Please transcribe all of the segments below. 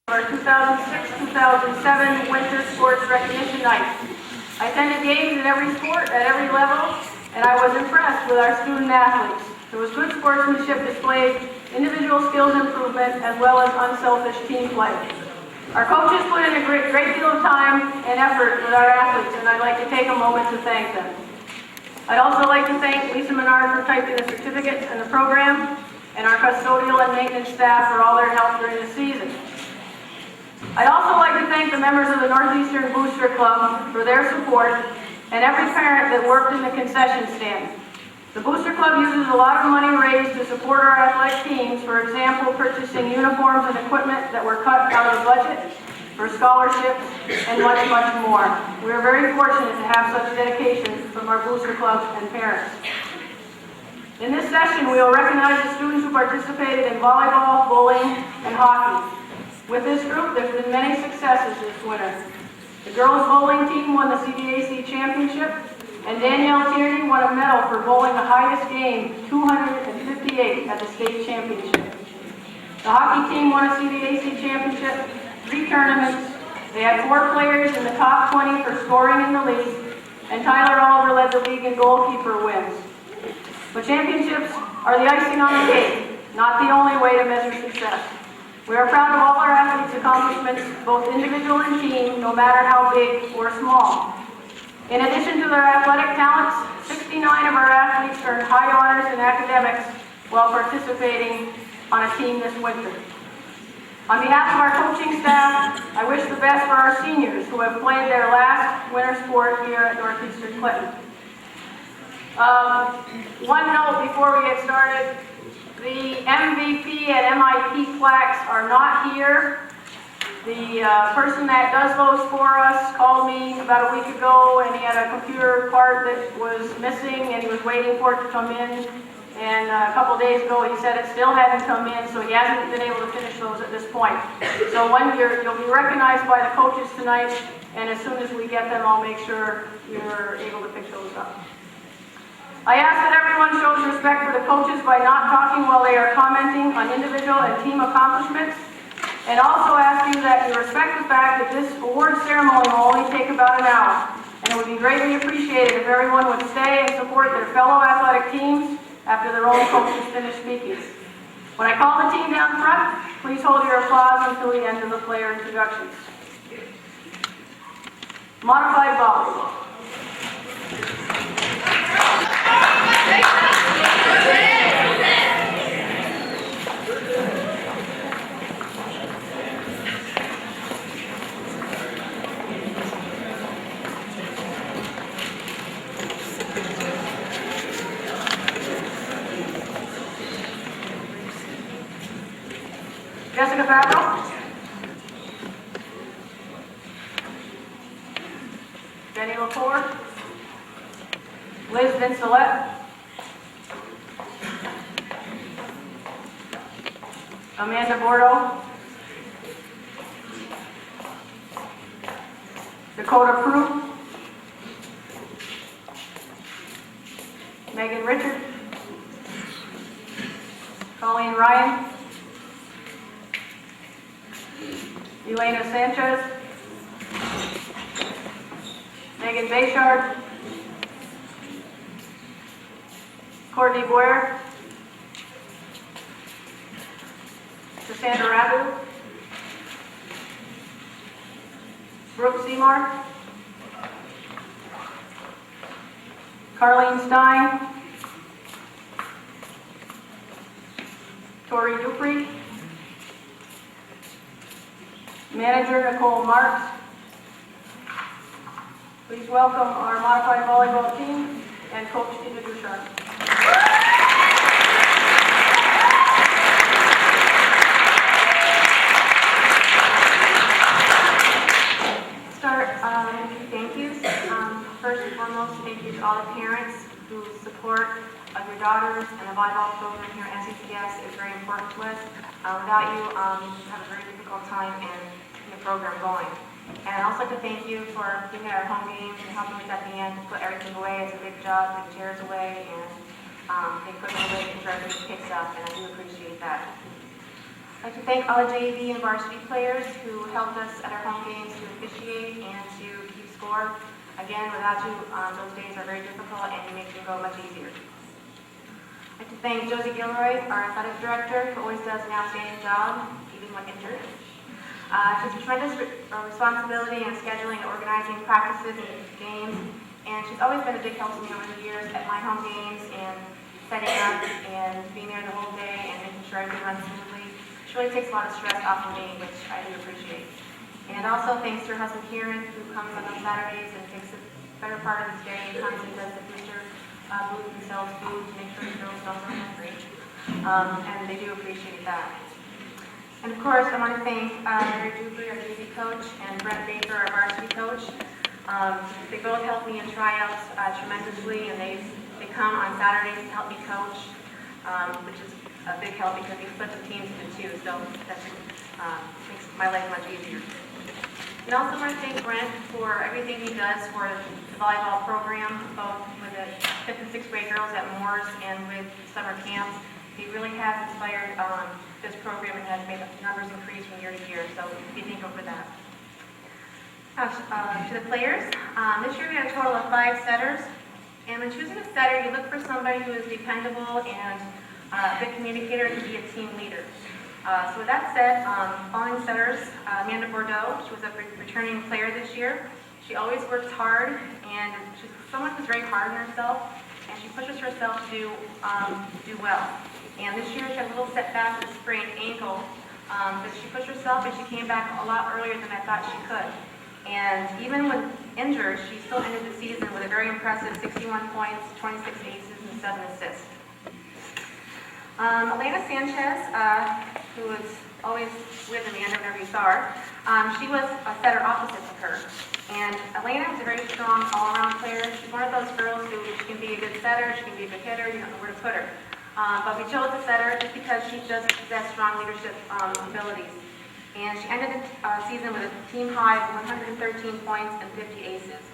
Our 2006-2007 Winter Sports Recognition Night. I attended games in every sport at every level, and I was impressed with our student athletes. There was good sportsmanship displayed, individual skills improvement, as well as unselfish team play. Our coaches put in a great deal of time and effort with our athletes, and I'd like to take a moment to thank them. I'd also like to thank Lisa Menard for typing the certificates and the program, and our custodial and maintenance staff for all their help during the season. I'd also like to thank the members of the Northeastern Booster Club for their support and every parent that worked in the concession stand. The Booster Club uses a lot of money raised to support our athletic teams, for example, purchasing uniforms and equipment that were cut out of the budget, for scholarships, and much, much more. We are very fortunate to have such dedication from our Booster Club and parents. In this session, we will recognize the students who participated in volleyball, bowling, and hockey. With this group, there's been many successes this winter. The girls bowling team won the CDAC championship, and Danielle Tierney won a medal for bowling the highest game, 258 at the state championship. The hockey team won a CDAC championship, 3 tournaments. They had 4 players in the top 20 for scoring in the league, and Tyler Oliver led the league in goalkeeper wins. But championships are the icing on the cake, not the only way to measure success. We are proud of all our athletes' accomplishments, both individual and team, no matter how big or small. In addition to their athletic talents, 69 of our athletes earned high honors in academics while participating on a team this winter. On behalf of our coaching staff, I wish the best for our seniors who have played their last winter sport here at Northeastern Clinton. One note before we get started. The MVP and MIP plaques are not here. The person that does those for us called me about a week ago, and he had a computer part that was missing, and he was waiting for it to come in. And a couple days ago, he said it still hadn't come in, so he hasn't been able to finish those at this point. So you'll be recognized by the coaches tonight, and as soon as we get them, I'll make sure you're able to pick those up. I ask that everyone shows respect for the coaches by not talking while they are commenting on individual and team accomplishments, and also ask you that you respect the fact that this award ceremony will only take about an hour, and it would be greatly appreciated if everyone would stay and support their fellow athletic teams after their own coaches finish speaking. When I call the team down front, please hold your applause until the end of the player introductions. Modified volleyball. Jessica Favreau. Jenny Lepore. Liz Vincelette. Amanda Bordeaux. Dakota Prue. Megan Richard. Colleen Ryan. Elena Sanchez. Megan Bayshard. Courtney Boyer. Cassandra Rabu. Brooke Seymour. Carlene Stein. Tori Dupree. Manager Nicole Marks. Please welcome our modified volleyball team and Coach Tina Ducharme. Thank yous. First and foremost, thank you to all the parents whose support of your daughters and the volleyball program here at NCCS is very important to us. Without you, we have a very difficult time in the program going. And I'd also like to thank you for being at our home games and helping us at the end to put everything away. It's a big job, putting chairs away, and they put it away, the equipment picks up, and I do appreciate that. I'd like to thank all the JV and varsity players who helped us at our home games to officiate and to keep score. Again, without you, those days are very difficult and you make them go much easier. I'd like to thank Josie Gilroy, our athletic director, who always does an outstanding job, even when injured. She has tremendous responsibility in scheduling and organizing practices and games, and she's always been a big help to me over the years at my home games and setting up and being there the whole day and making sure everything runs smoothly. She really takes a lot of stress off of me, which I do appreciate. And also thanks to her husband Kieran, who comes on Saturdays and takes a better part of his day and comes and does the booster booth and sells food to make sure the girls don't go hungry. And they do appreciate that. And of course, I want to thank Mary Dupree, our JV coach, and Brent Baker, our varsity coach. They both helped me in tryouts tremendously, and they come on Saturdays to help me coach, which is a big help because we split the teams into two, so that makes my life much easier. And also want to thank Brent for everything he does for the volleyball program, both with the 5th and 6th grade girls at Moore's and with summer camps. He really has inspired this program and has made the numbers increase from year to year, so we thank him for that. To the players, this year we had a total of 5 setters, and when choosing a setter, you look for somebody who is dependable and a good communicator and can be a team leader. So with that said, following setters, Amanda Bordeaux, she was a returning player this year. She always works hard, and she's someone who's very hard on herself, and she pushes herself to do well. And this year she had a little setback with a sprained ankle, but she pushed herself and she came back a lot earlier than I thought she could. And even when injured, she still ended the season with a very impressive 61 points, 26 aces, and 7 assists. Elena Sanchez, who was always with Amanda whenever you saw her, she was a setter opposite of her. And Elena is a very strong all-around player. She's one of those girls who she can be a good setter, she can be a good hitter, you don't know where to put her. But we chose to set her just because she does possess strong leadership abilities. And she ended the season with a team high of 113 points and 50 aces.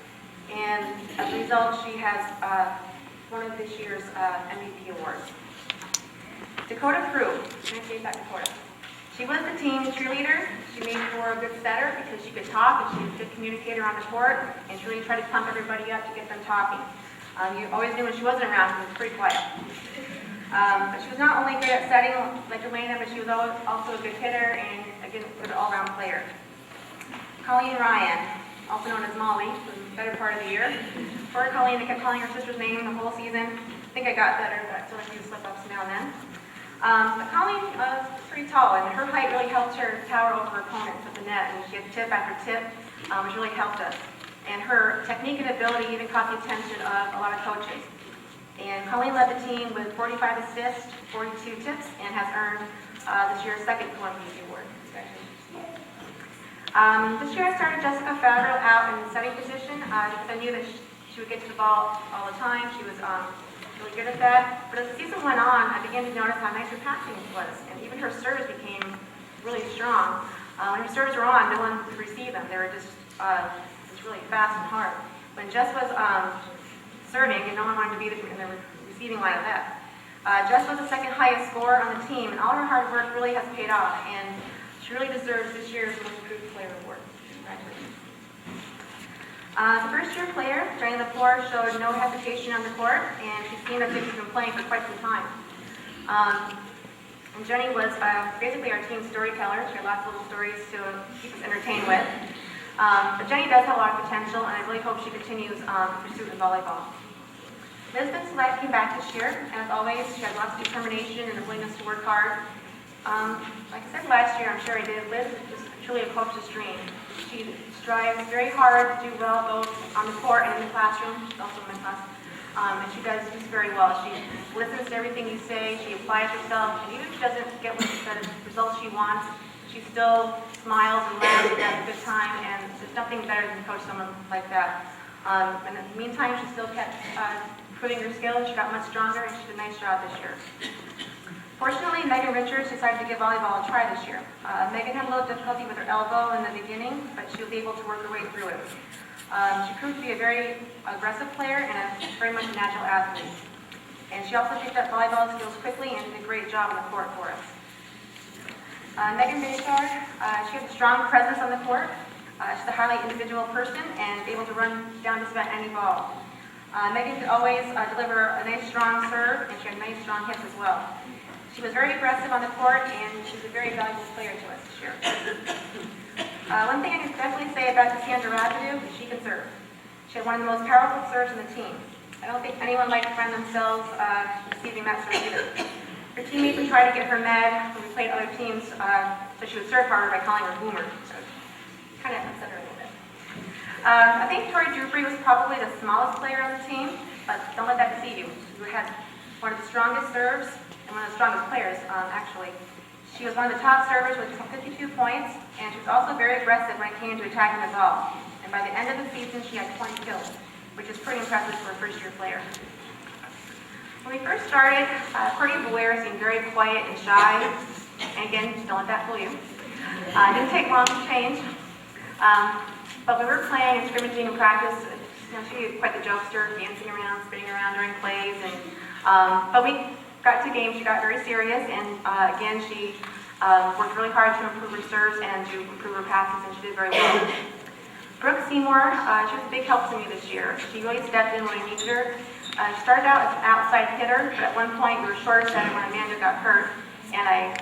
And as a result, she has one of this year's MVP awards. Dakota Crew, I'm going to say that Dakota. She was the team cheerleader. She made for a good setter because she could talk and she was a good communicator on the court, and she really tried to pump everybody up to get them talking. You always knew when she wasn't around, she was pretty quiet. But she was not only great at setting like Elena, but she was also a good hitter and a good all-around player. Colleen Ryan, also known as Molly, was the better part of the year. For Colleen, I kept calling her sister's name the whole season. I think I got better, but I still have a few slip-ups now and then. But Colleen was pretty tall, and her height really helped her tower over her opponents at the net, and she had tip after tip, which really helped us. And her technique and ability even caught the attention of a lot of coaches. And Colleen led the team with 45 assists, 42 tips, and has earned this year's second MVP award. This year I started Jessica Favreau out in the setting position because I knew that she would get to the ball all the time. She was really good at that. But as the season went on, I began to notice how nice her passing was, and even her serves became really strong. When her serves were on, no one could receive them. They were just really fast and hard. When Jess was serving, and no one wanted to be in the receiving line of that. Jess was the second highest scorer on the team, and all her hard work really has paid off, and she really deserves this year's Most Improved Player Award. Congratulations. The first-year player, Jenny Lepore, showed no hesitation on the court, and she seemed as if she's been playing for quite some time. And Jenny was basically our team storyteller. She had lots of little stories to keep us entertained with. But Jenny does have a lot of potential, and I really hope she continues pursuit in volleyball. Lisbeth Select came back this year, and as always, she had lots of determination and a willingness to work hard. Like I said last year, I'm sure I did, Liz is just truly a coach's dream. She strives very hard to do well both on the court and in the classroom. She's also in my class. And she does this very well. She listens to everything you say, she applies herself, and even if she doesn't get the results she wants, she still smiles and laughs and has a good time, and there's nothing better than to coach someone like that. And in the meantime, she still kept improving her skills. She got much stronger, and she did a nice job this year. Fortunately, Megan Richards decided to give volleyball a try this year. Megan had a little difficulty with her elbow in the beginning, but she was able to work her way through it. She proved to be a very aggressive player and very much a natural athlete. And she also picked up volleyball skills quickly and did a great job on the court for us. Megan Bayshard, she has a strong presence on the court. She's a highly individual person and is able to run down just about any ball. Megan could always deliver a nice strong serve, and she had nice strong hits as well. She was very aggressive on the court, and she's a very valuable player to us this year. One thing I can definitely say about Cassandra Rapidu is she can serve. She had one of the most powerful serves in the team. I don't think anyone might find themselves receiving that serve either. Her teammates would try to get her mad when we played other teams, so she would serve harder by calling her boomer. So kind of upset her a little bit. I think Tori Dupree was probably the smallest player on the team, but don't let that deceive you. We had one of the strongest serves and one of the strongest players, actually. She was one of the top servers with 52 points, and she was also very aggressive when it came to attacking the ball. And by the end of the season, she had 20 kills, which is pretty impressive for a first-year player. When we first started, Courtney Blair seemed very quiet and shy, and again, don't let that fool you. It didn't take long to change, but we were playing and scrimmaging in practice. She was quite the jokester, dancing around, spinning around during plays, and but we got to games, she got very serious, and again, she worked really hard to improve her serves and to improve her passes, and she did very well. Brooke Seymour, she was a big help to me this year. She really stepped in when I needed her. She started out as an outside hitter, but at one point we were short setter when Amanda got hurt, and I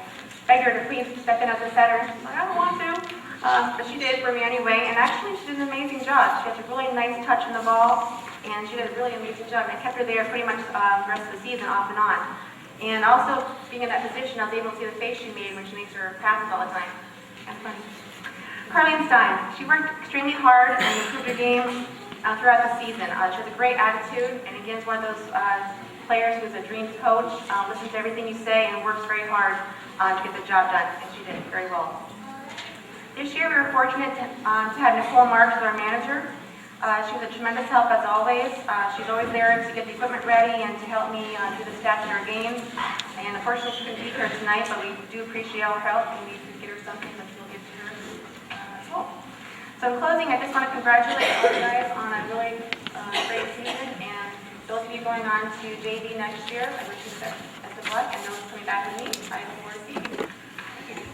begged her to please step in as a setter. She's like, I don't want to, but she did for me anyway, and actually she did an amazing job. She had a really nice touch on the ball, and she did a really amazing job, and I kept her there pretty much the rest of the season, off and on. And also, being in that position, I was able to see the face she made when she makes her passes all the time. That's funny. Carleen Stein, she worked extremely hard and improved her game throughout the season. She has a great attitude, and again, is one of those players who's a dream coach, listens to everything you say, and works very hard to get the job done, and she did very well. This year, we were fortunate to have Nicole Marks as our manager. She was a tremendous help as always. She's always there to get the equipment ready and to help me do the stats in our games. And unfortunately, she couldn't be here tonight, but we do appreciate all her help, and we could get her something that she'll give to her as well. So in closing, I just want to congratulate all you guys on a really great season, and those of you going on to JV next year, I wish you the best of luck, and those coming back with me, I look forward to seeing you. Thank you.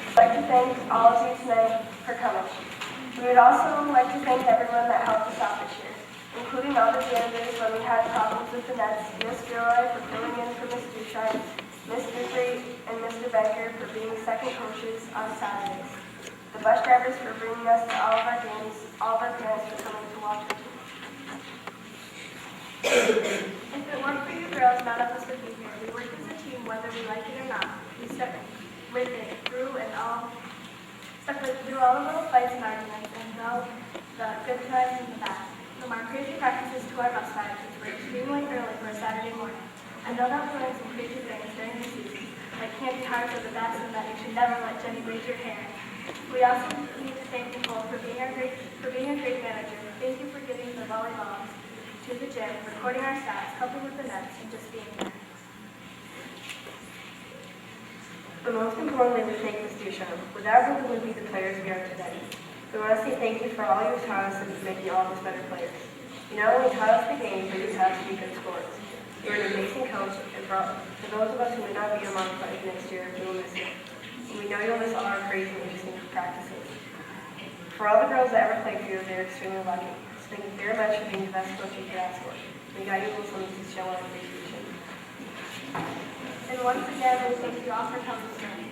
I'd like to thank all of you tonight for coming. We would also like to thank everyone that helped us out this year, including all the janitors when we had problems with the nets, Ms. Gilroy for filling in for Ms. Dushine, Ms. Dupree, and Mr. Becker for being second coaches on Saturdays, the bus drivers for bringing us to all of our games, all of our parents for coming to watch our team. If it weren't for you girls, none of us would be here. We work as a team whether we like it or not. We stuck with it through all of those fights and arguments, and know the good times and the bad. From our crazy practices to our bus rides, which were extremely early for a Saturday morning. I know that we learned some crazy things during the season, like candy tires are the best and that you should never let Jenny braid your hair. We also need to thank Nicole for being a great manager. Thank you for getting the volleyballs to the gym, recording our stats, helping with the nets, and just being there. But most importantly, we thank Ms. Dushine. Without her, we wouldn't be the players we are today. We want to say thank you for all you taught us and for making all of us better players. You not only taught us the game, but you taught us to be good sports. You're an amazing coach, and for those of us who may not be among players next year, we will miss you. And we know you'll miss all our crazy and interesting practices. For all the girls that ever played for you, they're extremely lucky. So thank you very much for being the best coach you could ask for. We got you with something to show our appreciation. And once again, we thank you all for coming tonight.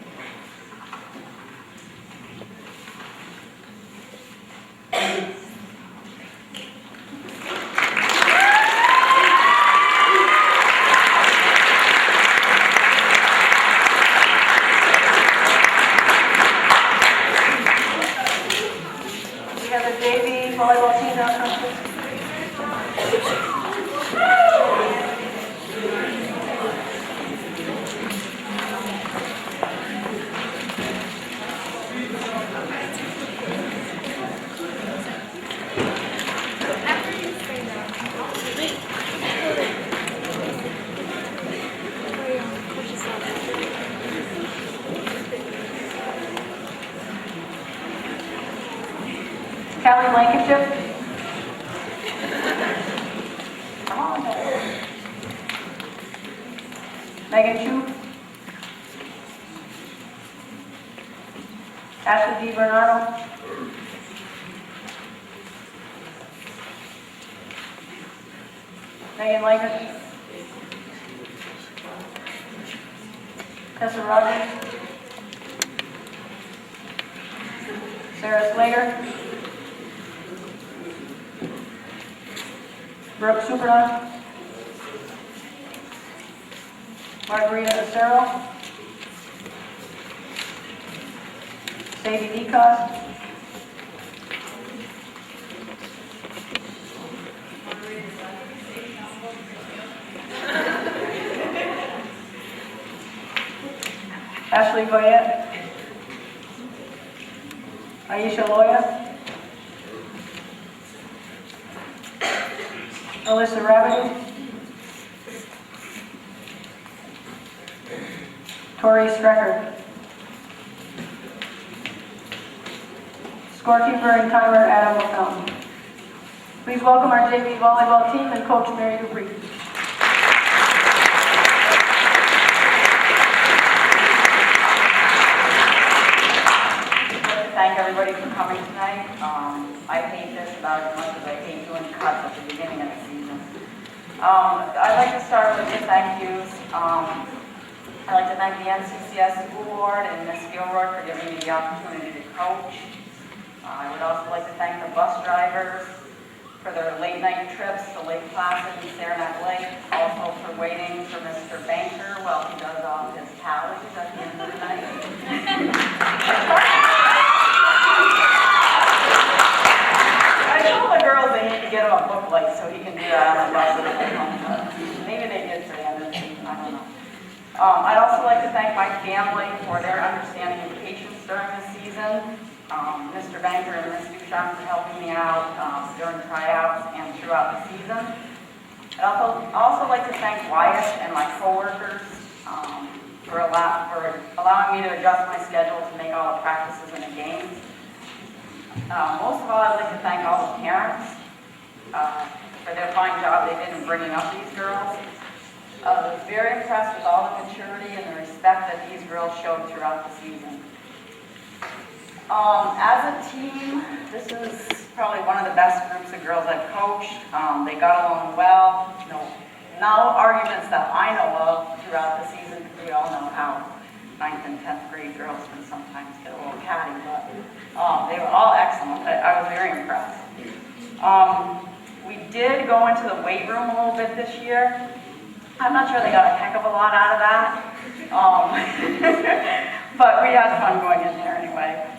We have a JV volleyball team now coming. Callie Blankenship. Come on, Callie. Megan Chu. Ashley D. Bernardo. Megan Langer. Tessa Rogers. Sarah Slater. Brooke Superdon. Margarita Acero. Sadie Decos. Ashley Goyette. Aisha Loya. Alyssa Rabbit. Tori Strecker. Scorekeeper and timer Adam McFountain. Please welcome our JV volleyball team and coach Mary Dupree. Thank everybody for coming tonight. I hate this about as much as I hate doing cuts at the beginning of the season. I'd like to start with the thank yous. I'd like to thank the NCCS School Board and Ms. Gilroy for giving me the opportunity to coach. I would also like to thank the bus drivers for their late night trips to Lake Placid and Saranac Lake, also for waiting for Mr. Banker while he does all his tallies at the end of the night. I told the girls they need to get him a book light so he can do that on the bus. Maybe they did for the end of the season, I don't know. I'd also like to thank my family for their understanding and patience during the season. Mr. Banker and Ms. Duchamp for helping me out during tryouts and throughout the season. I'd also like to thank Wyatt and my coworkers for allowing me to adjust my schedule to make all the practices and the games. Most of all, I'd like to thank all the parents for their fine job they did in bringing up these girls. I was very impressed with all the maturity and the respect that these girls showed throughout the season. As a team, this is probably one of the best groups of girls I've coached. They got along well. No arguments that I know of throughout the season, because we all know how 9th and 10th grade girls can sometimes get a little catty, but they were all excellent. I was very impressed. We did go into the weight room a little bit this year. I'm not sure they got a heck of a lot out of that, but we had fun going in there anyway.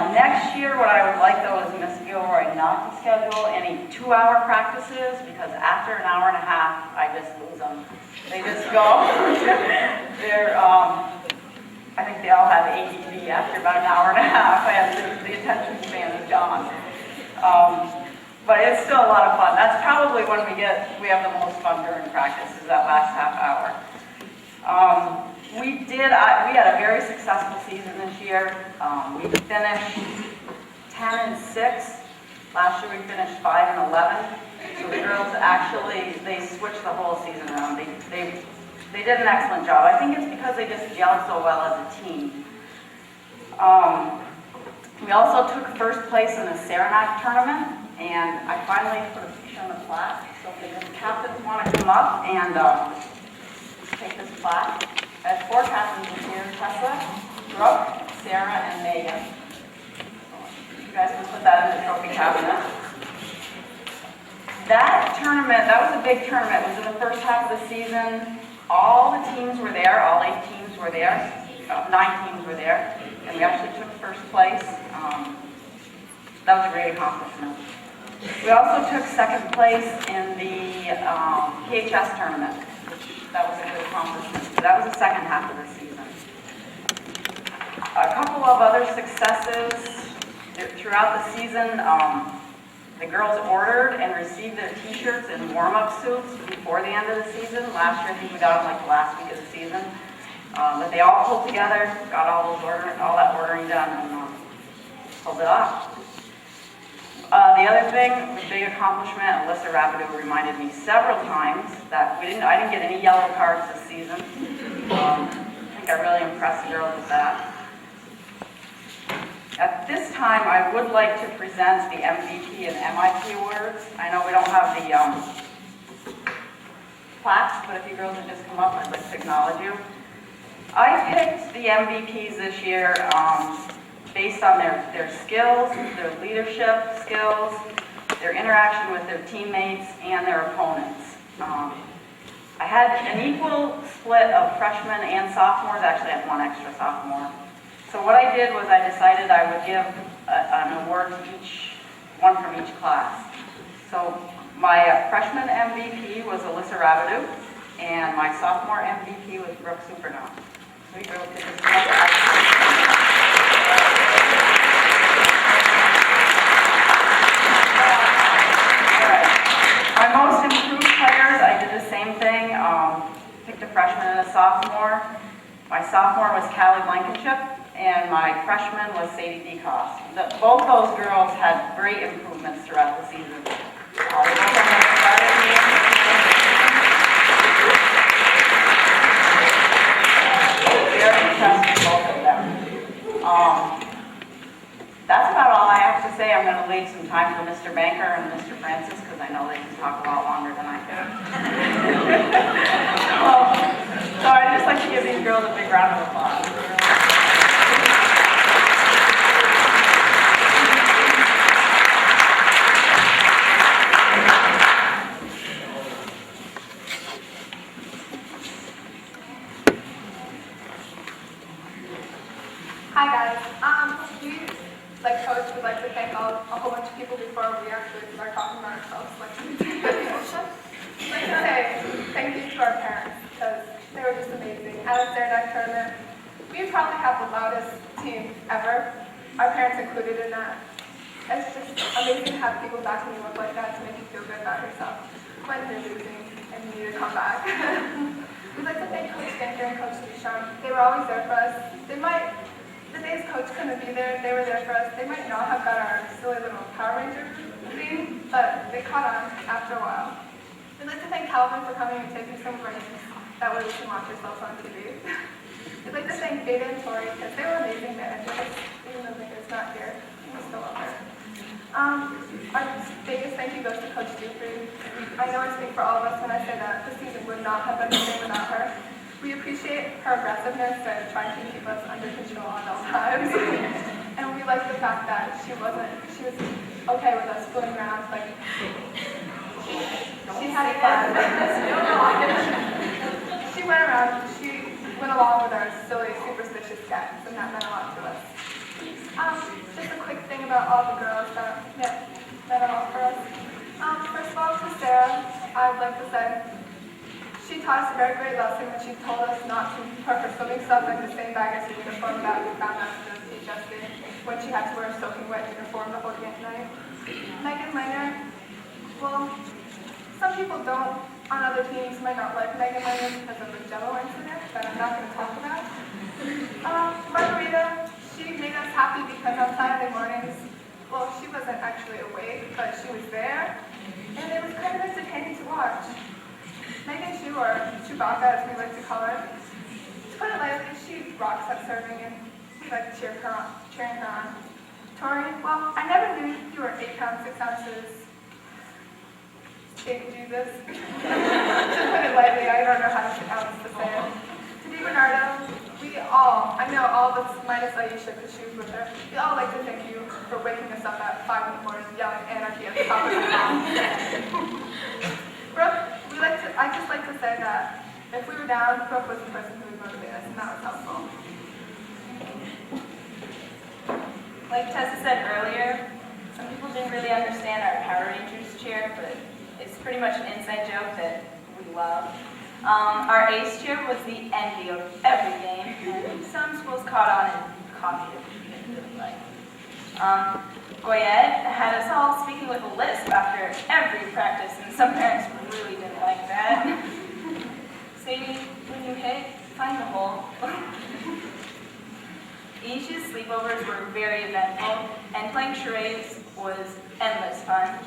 Next year, what I would like though is Miss Gilroy not to schedule any 2-hour practices, because after an hour and a half, I just lose them. They just go. I think they all have ADD after about an hour and a half. The attention span is gone. But it's still a lot of fun. That's probably when we have the most fun during practice, is that last half hour. We had a very successful season this year. We finished 10-6. Last year we finished 5-11. So the girls actually, they switched the whole season around. They did an excellent job. I think it's because they just gelled so well as a team. We also took first place in the Saranac tournament, and I finally put a picture on the plaque. So if the captains want to come up and take this plaque. I have 4 captains in here: Tessa, Brooke, Sarah, and Megan. You guys can put that in the trophy cabinet. That tournament, that was a big tournament. It was in the first half of the season. All the teams were there, all 8 teams were there, 9 teams were there, and we actually took first place. That was a great accomplishment. We also took second place in the PHS tournament, which that was a good accomplishment. So that was the second half of the season. A couple of other successes throughout the season. The girls ordered and received their t-shirts and warm-up suits before the end of the season. Last year, I think we got them like the last week of the season. But they all pulled together, got all that ordering done, and pulled it off. The other thing, the big accomplishment, Alyssa Rapido reminded me several times that I didn't get any yellow cards this season. I think I really impressed the girls with that. At this time, I would like to present the MVP and MIP awards. I know we don't have the plaques, but if you girls would just come up, I'd like to acknowledge you. I picked the MVPs this year based on their skills, their leadership skills, their interaction with their teammates, and their opponents. I had an equal split of freshmen and sophomores. Actually, I had one extra sophomore. So what I did was I decided I would give an award to one from each class. So my freshman MVP was Alyssa Rabideau, and my sophomore MVP was Brooke Supernaut. So you girls could just come up. My most improved players, I did the same thing, picked a freshman and a sophomore. My sophomore was Callie Blankenship, and my freshman was Sadie DeCoste. Both those girls had great improvements throughout the season. Very impressed with both of them. That's about all I have to say. I'm going to leave some time for Mr. Banker and Mr. Francis because I know they can talk a lot longer than I can. So I'd just like to give these girls a big round of applause. Hi guys. We, like Coach, would like to thank a whole bunch of people before we actually start talking about ourselves. Like I'd like to say thank you to our parents because they were just amazing. At a Saranac tournament, we probably have the loudest team ever. Our parents included in that. It's just amazing to have people backing you up like that to make you feel good about yourself when you're losing and you need to come back. We'd like to thank Coach Banker and Coach Duchamp. They were always there for us. The days Coach couldn't be there, they were there for us. They might not have got our silly little Power Ranger theme, but they caught on after a while. We'd like to thank Calvin for coming and taking some breaks. That way we can watch ourselves on TV. We'd like to thank Beta and Tori because they were amazing managers, even though Beta's not here. We still love her. Our biggest thank you goes to Coach Dufrey. I know I speak for all of us when I say that the season would not have been the same without her. We appreciate her aggressiveness and trying to keep us under control at all times. And we like the fact that she was okay with us fooling around. Like, she had fun. She went along with our silly, superstitious gags, and that meant a lot to us. Just a quick thing about all the girls that meant a lot for us. First of all, to Sarah, I would like to say, she taught us a very great lesson when she told us not to put her swimming stuff in the same bag as the uniform that we found out to teach us in when she had to wear a soaking wet uniform the whole night. Megan Langer, well, some people don't on other teams might not like Megan Langer because of the Jello incident that I'm not going to talk about. Margarita, she made us happy because on Saturday mornings, well, she wasn't actually awake, but she was there, and it was kind of entertaining to watch. Megan Shu, or Chewbacca as we like to call her, to put it lightly, she rocks at serving and we like cheering her on. Tori, well, I never knew you were 8 pounds, 6 ounces. Baby Jesus. To put it lightly, I don't know how else to say it. To DiBernardo, I know all of us, minus Aisha, because she was with her, we all like to thank you for waking us up at 5 in the morning yelling anarchy at the top of your lungs. Brooke, I'd just like to say that if we were down, Brooke was the person who would motivate us, and that was helpful. Like Tessa said earlier, some people didn't really understand our Power Rangers cheer, but it's pretty much an inside joke that we love. Our ace cheer was the envy of every game, and some schools caught on and copied it, which we didn't really like. Goyette had us all speaking with a lisp after every practice, and some parents really didn't like that. Sadie, when you hit, find the hole. Isha's sleepovers were very eventful, and playing charades was endless fun.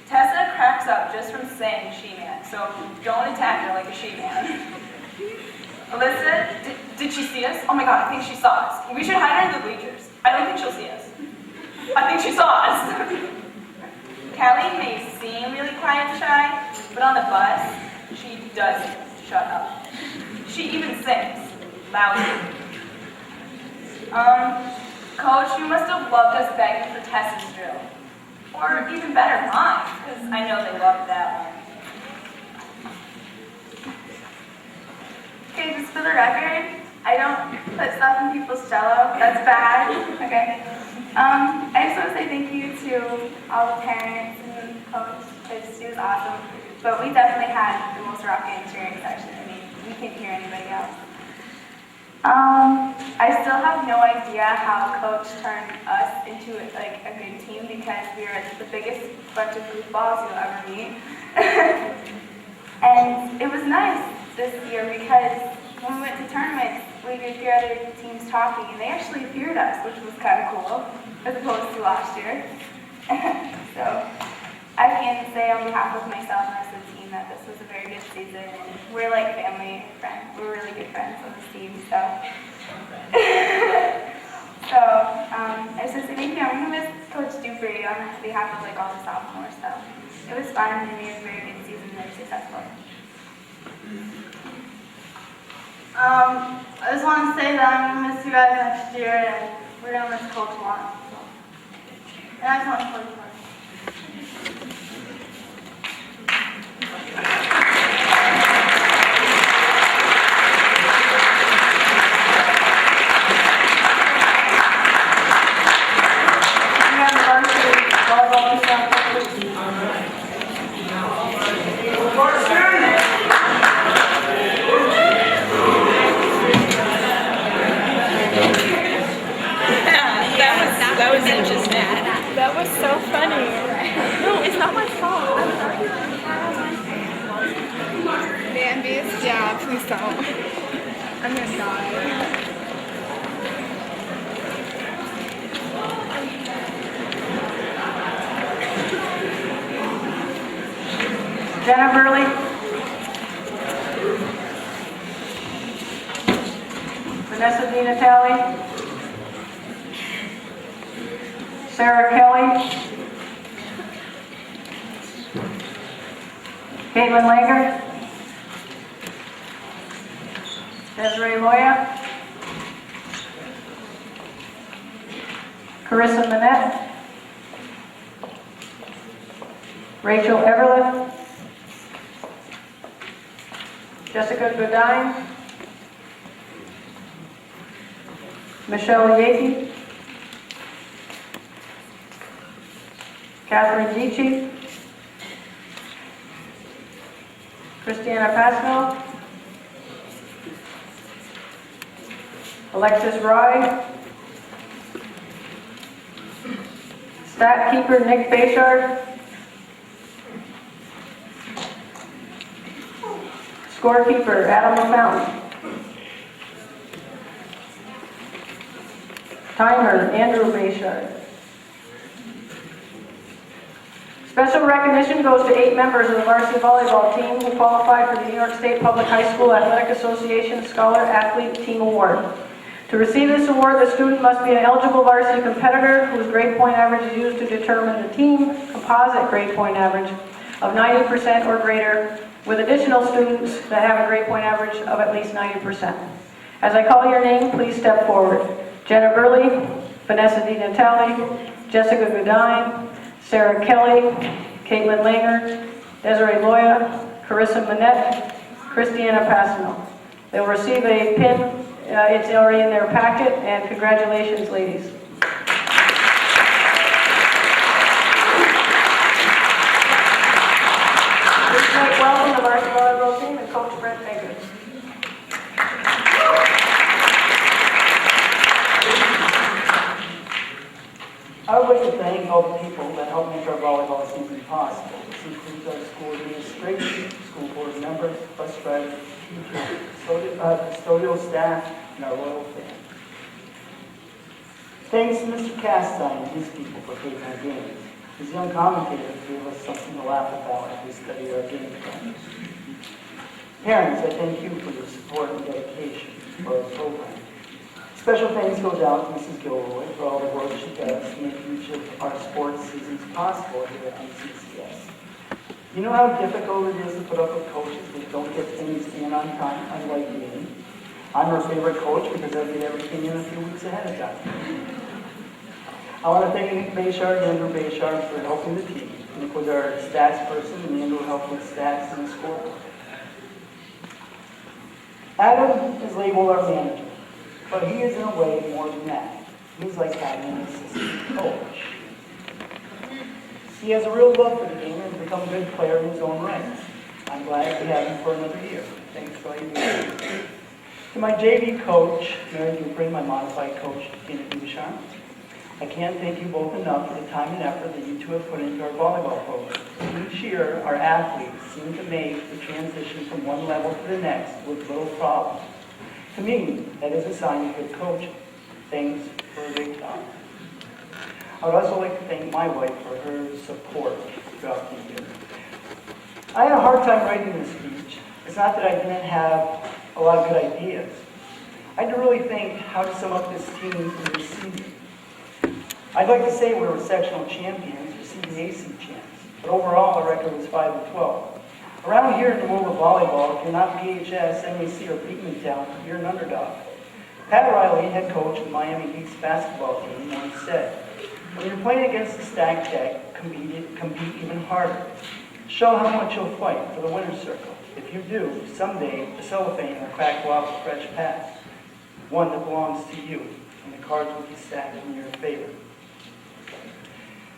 Tessa cracks up just from saying she-man, so don't attack her like a she-man. Alyssa, did she see us? Oh my god, I think she saw us. We should hide her in the bleachers. I don't think she'll see us. I think she saw us. Callie may seem really quiet and shy, but on the bus, she doesn't shut up. She even sings loudly. Coach, you must have loved us begging for Tessa's drill. Or even better, mine, because I know they loved that one. Okay, just for the record, I don't put stuff in people's jello. That's bad. Okay. I just want to say thank you to all the parents and coach, because she was awesome. But we definitely had the most rocking cheering section. I mean, we can't hear anybody else. I still have no idea how coach turned us into like a good team because we were the biggest bunch of goofballs you'll ever meet. And it was nice this year because when we went to tournaments, we could hear other teams talking, and they actually feared us, which was kind of cool, as opposed to last year. So I can say on behalf of myself and the rest of the team that this was a very good season, and we're like family and friends. We're really good friends on this team, so. I just want to say thank you. I'm going to miss Coach Dupree on behalf of like all the sophomores, so it was fun, and we had a very good season, very successful. I just want to say that I'm going to miss you guys next year, and we're going to miss Coach a lot. So. And I just want to play for That was so funny. No, it's not my fault. Bambi's, yeah, please don't. I'm gonna die. Jenna Burley. Vanessa Di Natale. Sarah Kelly. Caitlin Langer. Desiree Loya. Carissa Manette. Rachel Everleth. Jessica Godine. Michelle Yaki. Catherine Dici. Christiana Pascal. Alexis Rye. Stat keeper Nick Bayshard. Scorekeeper Adam LaFountain. Timer Andrew Bayshard. Special recognition goes to 8 members of the varsity volleyball team who qualified for the New York State Public High School Athletic Association Scholar Athlete Team Award. To receive this award, the student must be an eligible varsity competitor whose grade point average is used to determine the team composite grade point average of 90% or greater, with additional students that have a grade point average of at least 90%. As I call your name, please step forward. Jenna Burley, Vanessa Di Natale, Jessica Godine, Sarah Kelly, Caitlin Langer, Desiree Loya, Carissa Manette, Christiana Pasino. They'll receive a pin. It's already in their packet, and congratulations, ladies. Please make welcome the varsity volleyball team and Coach Brent Baker. I would like to thank all the people that helped make our volleyball season possible. This includes our school administration, school board members, bus drivers, teachers, custodial staff, and our loyal fans. Thanks to Mr. Castine and his people for taking our games. His young commentators gave us something to laugh about as we studied our game plan. Parents, I thank you for your support and dedication for our program. Special thanks goes out to Mrs. Gilroy for all the work she does to make each of our sports seasons possible here at NCCS. You know how difficult it is to put up with coaches that don't get things in on time, unlike me? I'm her favorite coach because I get everything in a few weeks ahead of time. I want to thank Nick Bayshard and Andrew Bayshard for helping the team. Nick was our stats person and Andrew helped with stats and the scoreboard. Adam is labeled our manager, but he is in a way more than that. He's like having an assistant coach. He has a real love for the game and has become a good player in his own right. I'm glad to have him for another year. Thanks for all you do. To my JV coach, Mary Dupree, my modified coach, Tina Duchamp, I can't thank you both enough for the time and effort that you two have put into our volleyball program. Each year, our athletes seem to make the transition from one level to the next with little problem. To me, that is a sign of good coaching. Thanks for a great time. I would also like to thank my wife for her support throughout the year. I had a hard time writing this speech. It's not that I didn't have a lot of good ideas. I had to really think how to sum up this team in this season. I'd like to say we were sectional champions or CBAC champs, but overall our record was 5-12. Around here in the world of volleyball, if you're not BHS, MAC, or Beekman Town, you're an underdog. Pat Riley, head coach of Miami Heat's basketball team, once said, when you're playing against a stacked deck, compete even harder. Show how much you'll fight for the winner's circle. If you do, someday the cellophane will crack off a fresh pass, one that belongs to you, and the cards will be stacked in your favor.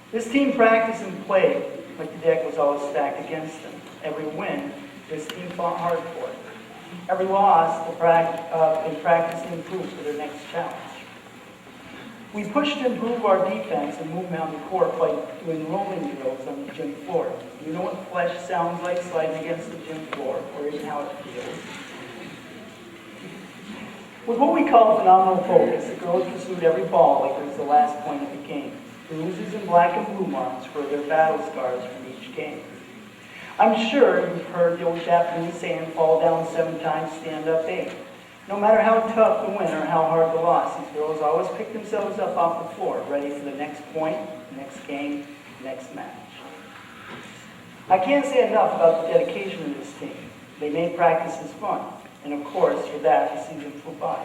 This team practiced and played like the deck was always stacked against them. Every win, this team fought hard for it. Every loss, they practiced and improved for their next challenge. We pushed to improve our defense and movement on the court by doing rolling drills on the gym floor. You know what flesh sounds like sliding against the gym floor, or even how it feels. With what we call phenomenal focus, the girls pursued every ball like it was the last point of the game. Bruises and black and blue marks were their battle scars from each game. I'm sure you've heard the old Japanese saying, fall down 7 times, stand up 8. No matter how tough the win or how hard the loss, these girls always pick themselves up off the floor, ready for the next point, next game, next match. I can't say enough about the dedication of this team. They made practices fun, and of course, for that, the season flew by.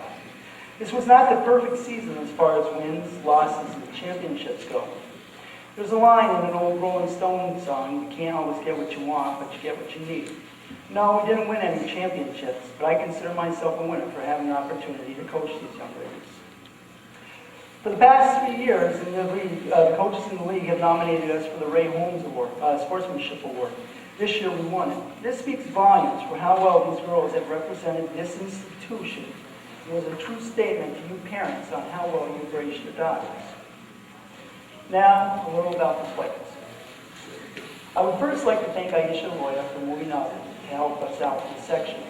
This was not the perfect season as far as wins, losses, and championships go. There's a line in an old Rolling Stone song, you can't always get what you want, but you get what you need. No, we didn't win any championships, but I consider myself a winner for having the opportunity to coach these young ladies. For the past 3 years, in the league, the coaches in the league have nominated us for the Ray Holmes Award, Sportsmanship Award. This year we won it. This speaks volumes for how well these girls have represented this institution. It was a true statement to you parents on how well you raised your daughters. Now, a little about the players. I would first like to thank Aisha Roya for moving up to help us out with the section.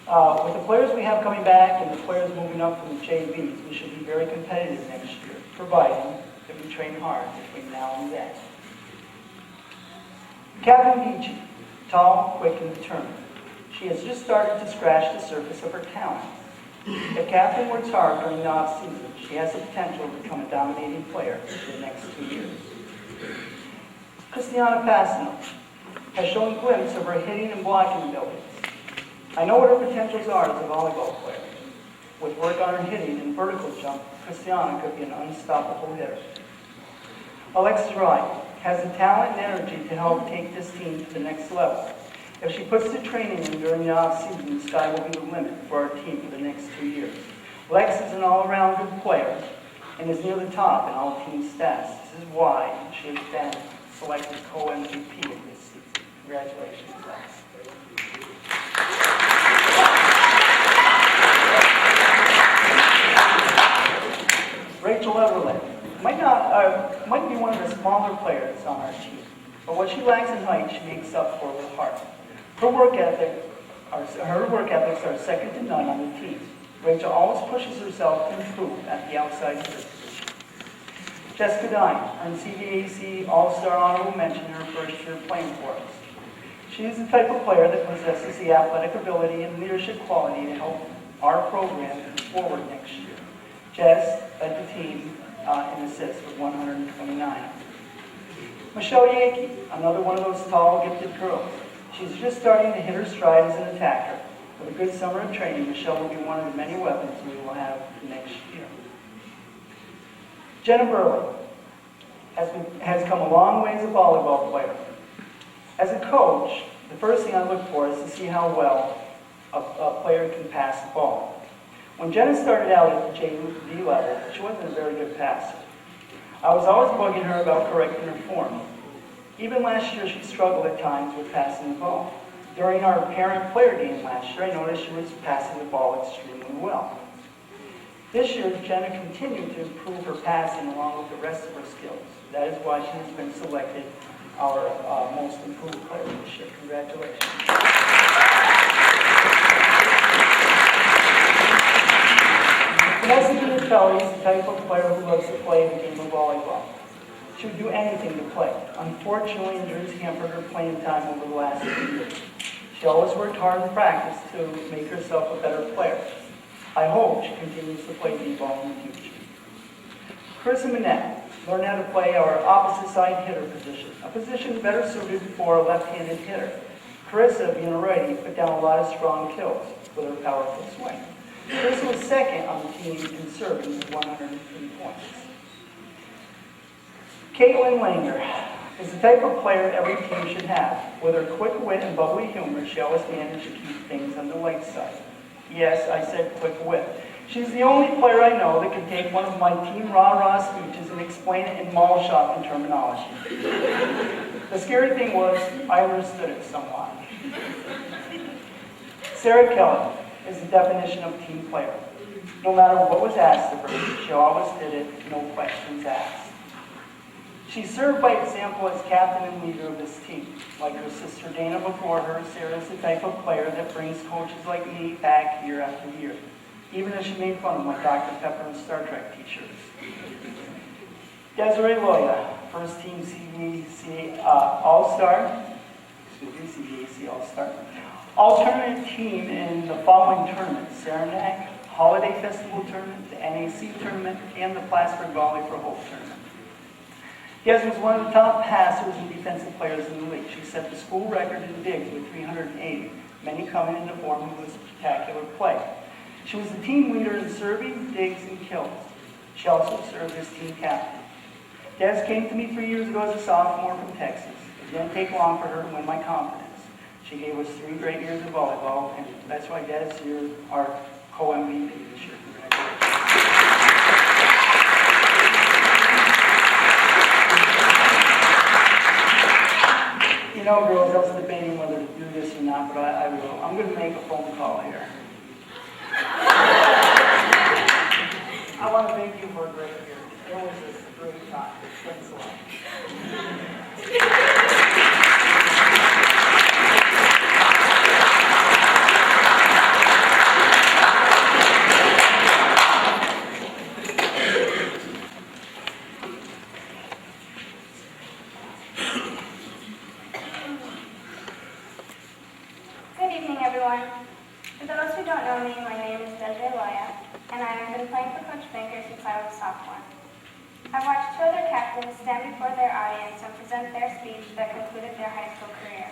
With the players we have coming back and the players moving up from the JVs, we should be very competitive next year, providing that we train hard between now and then. Catherine Beachy, tall, quick, and determined. She has just started to scratch the surface of her talent. If Catherine works hard during the off-season, she has the potential to become a dominating player for the next 2 years. Christiana Passano has shown a glimpse of her hitting and blocking abilities. I know what her potentials are as a volleyball player. With work on her hitting and vertical jump, Christiana could be an unstoppable hitter. Alexis Wright has the talent and energy to help take this team to the next level. If she puts the training in during the off-season, the sky will be the limit for our team for the next 2 years. Lex is an all-around good player and is near the top in all team stats. This is why she has been selected co-MVP of this season. Congratulations, Lex. Rachel Everett might be one of the smaller players on our team, but what she lacks in height, she makes up for with heart. Her work ethics are second to none on the team. Rachel always pushes herself to improve at the outside surface. Jessica Dine, NCCS All-Star Honorable Mention in her first year playing for us. She is the type of player that possesses the athletic ability and leadership quality to help our program move forward next year. Jess led the team in assists with 129. Michelle Yankee, another one of those tall, gifted girls. She's just starting to hit her stride as an attacker. With a good summer of training, Michelle will be one of the many weapons we will have next year. Jenna Burley has come a long way as a volleyball player. As a coach, the first thing I look for is to see how well a player can pass the ball. When Jenna started out at the JV level, she wasn't a very good passer. I was always bugging her about correcting her form. Even last year, she struggled at times with passing the ball. During our parent-player game last year, I noticed she was passing the ball extremely well. This year, Jenna continued to improve her passing along with the rest of her skills. That is why she has been selected our most improved player this year. Congratulations. Vanessa Vinatelli is the type of player who loves to play the game of volleyball. She would do anything to play. Unfortunately, injuries hampered her playing time over the last 2 years. She always worked hard in practice to make herself a better player. I hope she continues to play b-ball in the future. Carissa Manette learned how to play our opposite side hitter position, a position better suited for a left-handed hitter. Carissa, being a righty, put down a lot of strong kills with her powerful swing. Carissa was second on the team in serving with 103 points. Caitlin Langer is the type of player every team should have. With her quick wit and bubbly humor, she always managed to keep things on the light side. Yes, I said quick wit. She's the only player I know that can take one of my team rah-rah speeches and explain it in mall shopping terminology. The scary thing was, I understood it somewhat. Sarah Kelly is the definition of team player. No matter what was asked of her, she always did it, no questions asked. She served by example as captain and leader of this team. Like her sister Dana before her, Sarah is the type of player that brings coaches like me back year after year, even as she made fun of my Dr. Pepper and Star Trek t-shirts. Desiree Loya, first team CBAC All-Star, CBAC All-Star, alternate team in the following tournaments: Saranac, Holiday Festival Tournament, the NAC Tournament, and the Plattsburgh Volley for Hope Tournament. Des was one of the top passers and defensive players in the league. She set the school record in digs with 380, many coming in the form of a spectacular play. She was the team leader in serving, digs, and kills. She also served as team captain. Des came to me 3 years ago as a sophomore from Texas. It didn't take long for her to win my confidence. She gave us 3 great years of volleyball, and that's why Des, you're our co-MVP this year. Congratulations. You know, girls, I was debating whether to do this or not, but I will. I'm going to make a phone call here. I want to thank you for a great year. It was a great time. Thanks a lot. Good evening, everyone. For those who don't know me, my name is Desiree Loya, and I have been playing for Coach Banker since I was a sophomore. I've watched 2 other captains stand before their audience and present their speech that concluded their high school career.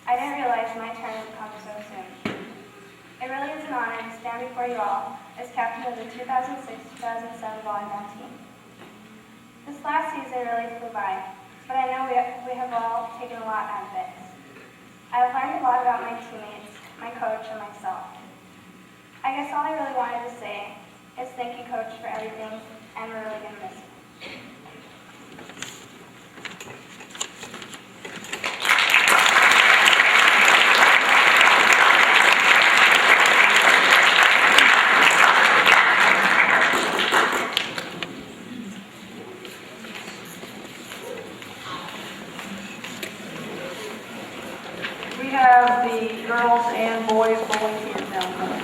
I didn't realize my turn would come so soon. It really is an honor to stand before you all as captain of the 2006-2007 volleyball team. This last season really flew by, but I know we have all taken a lot out of it. I have learned a lot about my teammates, my coach, and myself. I guess all I really wanted to say is thank you, Coach, for everything, and we're really going to miss you. We have the girls and boys bowling teams now coming.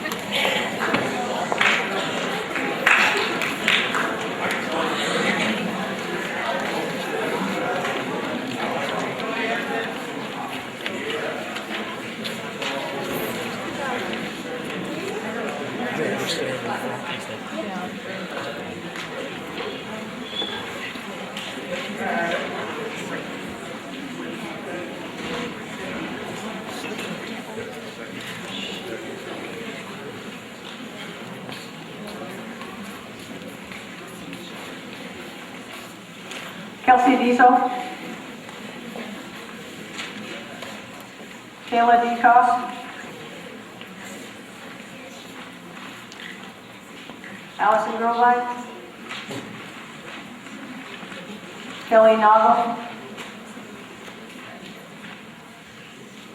Kelsey Diesel. Kayla Decos. Allison Grovine. Kelly Noggle.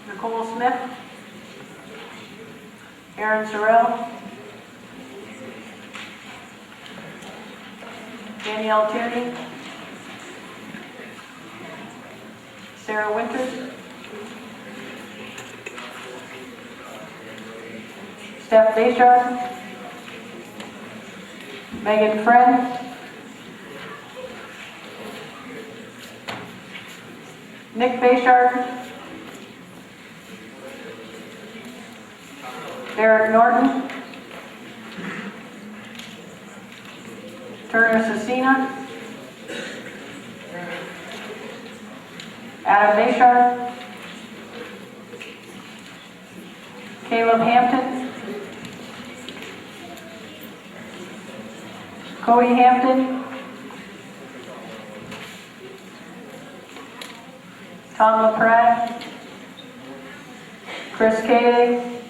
Nicole Smith. Aaron Sorrell. Danielle Tierney. Sarah Winters. Steph Bayshard. Megan Friend. Nick Bayshard. Derek Norton. Turner Cecina. Adam Bayshard. Caleb Hampton. Cody Hampton. Tom LaPratt. Chris Kay.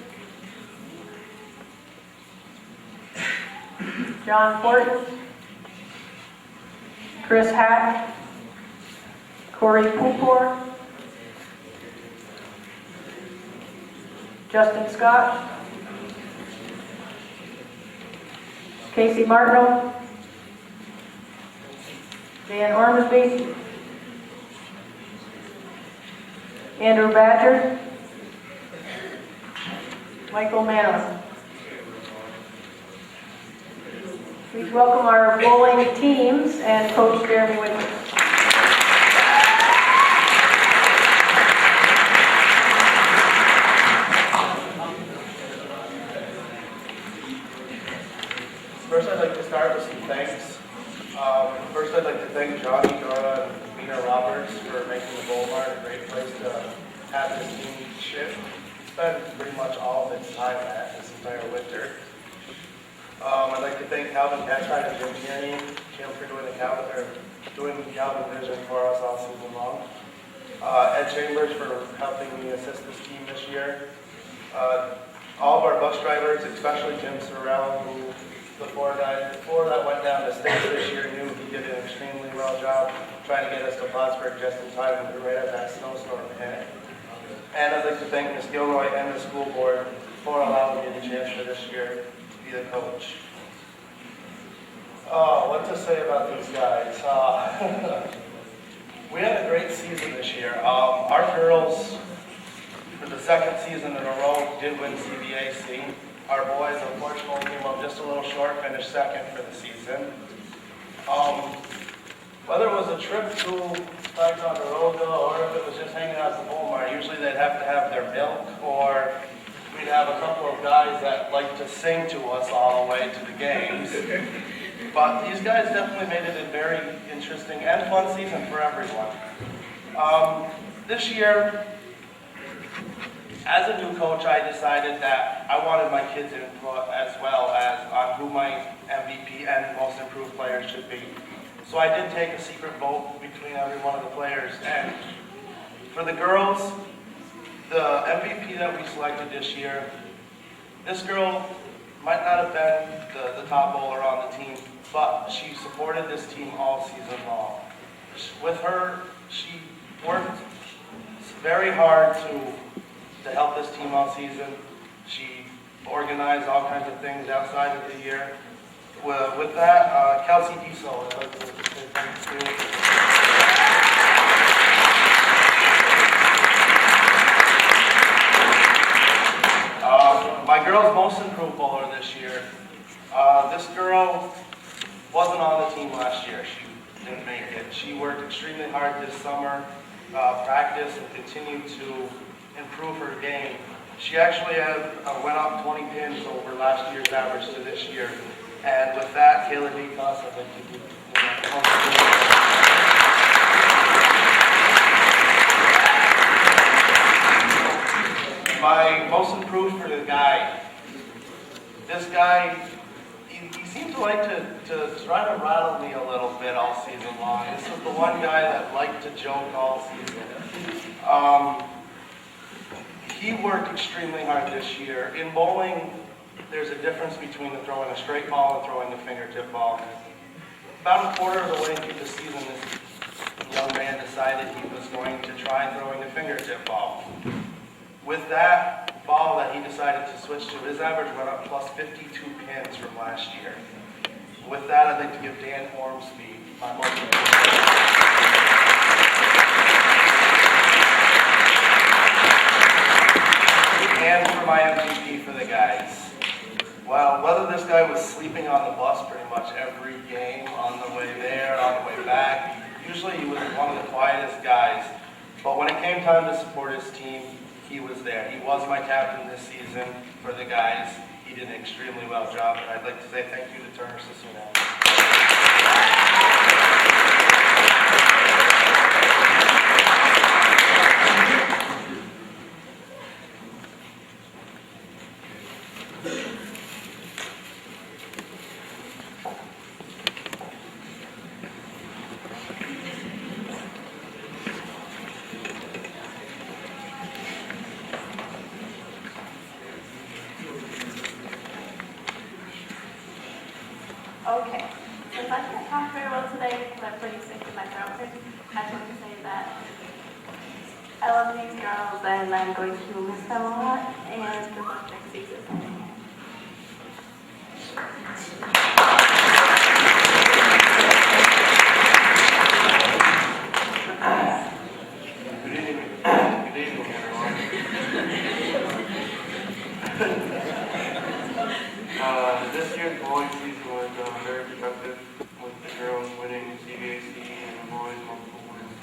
John Fortin. Chris Hack. Corey Pupor. Justin Scott. Casey Martineau. Dan Ormsby. Andrew Badger. Michael Manos. Please welcome our bowling teams and Coach Jeremy Whitman. First, I'd like to start with some thanks. First, I'd like to thank Johnny, Dora, and Mina Roberts for making the Bowl Mart a great place to have this team shift. Spent pretty much all of its time at this entire winter. I'd like to thank Calvin Catchfire and Jim Tierney, for doing the Calvin vision for us all season long. Ed Chambers for helping me assist this team this year. All of our bus drivers, especially Jim Sorrell, who before that went down to States this year, knew he did an extremely well job trying to get us to Plattsburgh just in time when we were right at that snowstorm hit. And I'd like to thank Ms. Gilroy and the school board for allowing me the chance for this year to be the coach. What to say about these guys? We had a great season this year. Our girls, for the second season in a row, did win CBAC. Our boys, unfortunately, came up just a little short, finished second for the season. Whether it was a trip to Ticonderoga or if it was just hanging out at the Bowl Mart, usually they'd have to have their milk, or we'd have a couple of guys that like to sing to us all the way to the games. But these guys definitely made it a very interesting and fun season for everyone. This year, as a new coach, I decided that I wanted my kids' input as well as on who my MVP and most improved players should be. So I did take a secret vote between every one of the players. And for the girls, the MVP that we selected this year, this girl might not have been the top bowler on the team, but she supported this team all season long. With her, she worked very hard to help this team all season. She organized all kinds of things outside of the year. With that, Kelsey Diesel, I'd like to say thanks to. My girl's most improved bowler this year. This girl wasn't on the team last year. She didn't make it. She worked extremely hard this summer, practiced and continued to improve her game. She actually went up 20 pins over last year's average to this year. And with that, Kayla Detos, I'd like to give my most improved for the guy. This guy, he seemed to like to try to rattle me a little bit all season long. This is the one guy that liked to joke all season. He worked extremely hard this year. In bowling, there's a difference between throwing a straight ball and throwing a fingertip ball. About a quarter of the way through the season, this young man decided he was going to try throwing a fingertip ball. With that ball that he decided to switch to, his average went up plus 52 pins from last year. With that, I'd like to give Dan Ormsby my most improved. And for my MVP for the guys. Well, whether this guy was sleeping on the bus pretty much every game, on the way there, on the way back, usually he was one of the quietest guys. But when it came time to support his team, he was there. He was my captain this season for the guys. He did an extremely well job, and I'd like to say thank you to Turner Sissonet. Okay, since I can't talk very well today because I'm pretty sick in my throat, I just want to say that I love these girls and I'm going to miss them a lot, and good luck next season. Good evening, everyone. This year's bowling season was very productive, with the girls winning CBAC and the boys multiple wins.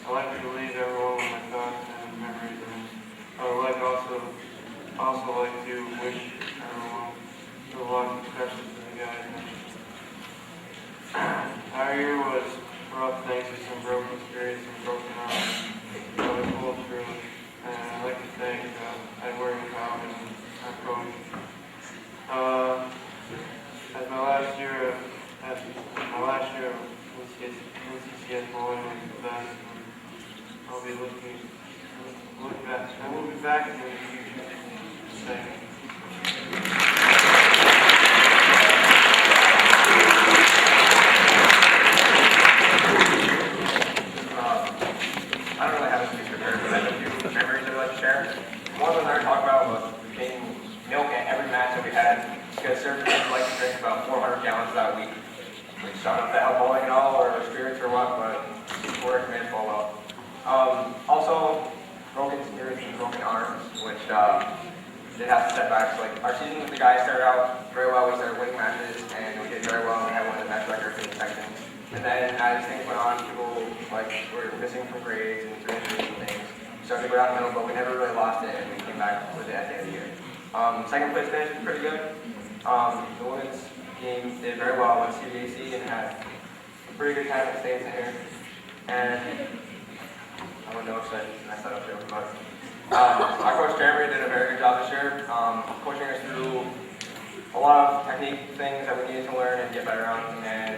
I like to leave everyone with my thoughts and memories, and I would like also like to wish everyone good luck, especially to the guys. Our year was rough thanks to some broken spirits and broken arms, but we pulled through. And I'd like to thank Edward and Kyle and our coach. As my last year with NCCS bowling was the best. I'll be looking back. I will be back in the future. Thank you. I don't really have a speech prepared, but I have a few memories I'd like to share. One of them I talked about was getting milk at every match that we had, because certain kids like to drink about 400 gallons that week. We shot up the help bowling and all, or spirits or what, but we're recommended full well. Also, broken spirits and broken arms, which did have some setbacks. Like our season with the guys started out very well. We started winning matches, and we did very well. We had one of the best records in the section. And then as things went on, people like were missing from grades and injuries and things. We started to go down the middle, but we never really lost it, and we came back with it at the end of the year. Second place finish was pretty good. The women's team did very well with CBAC and had a pretty good time at states here. And I don't know if I messed that up too, but our coach Jeremy did a very good job this year, coaching us through a lot of technique things that we needed to learn and get better on, and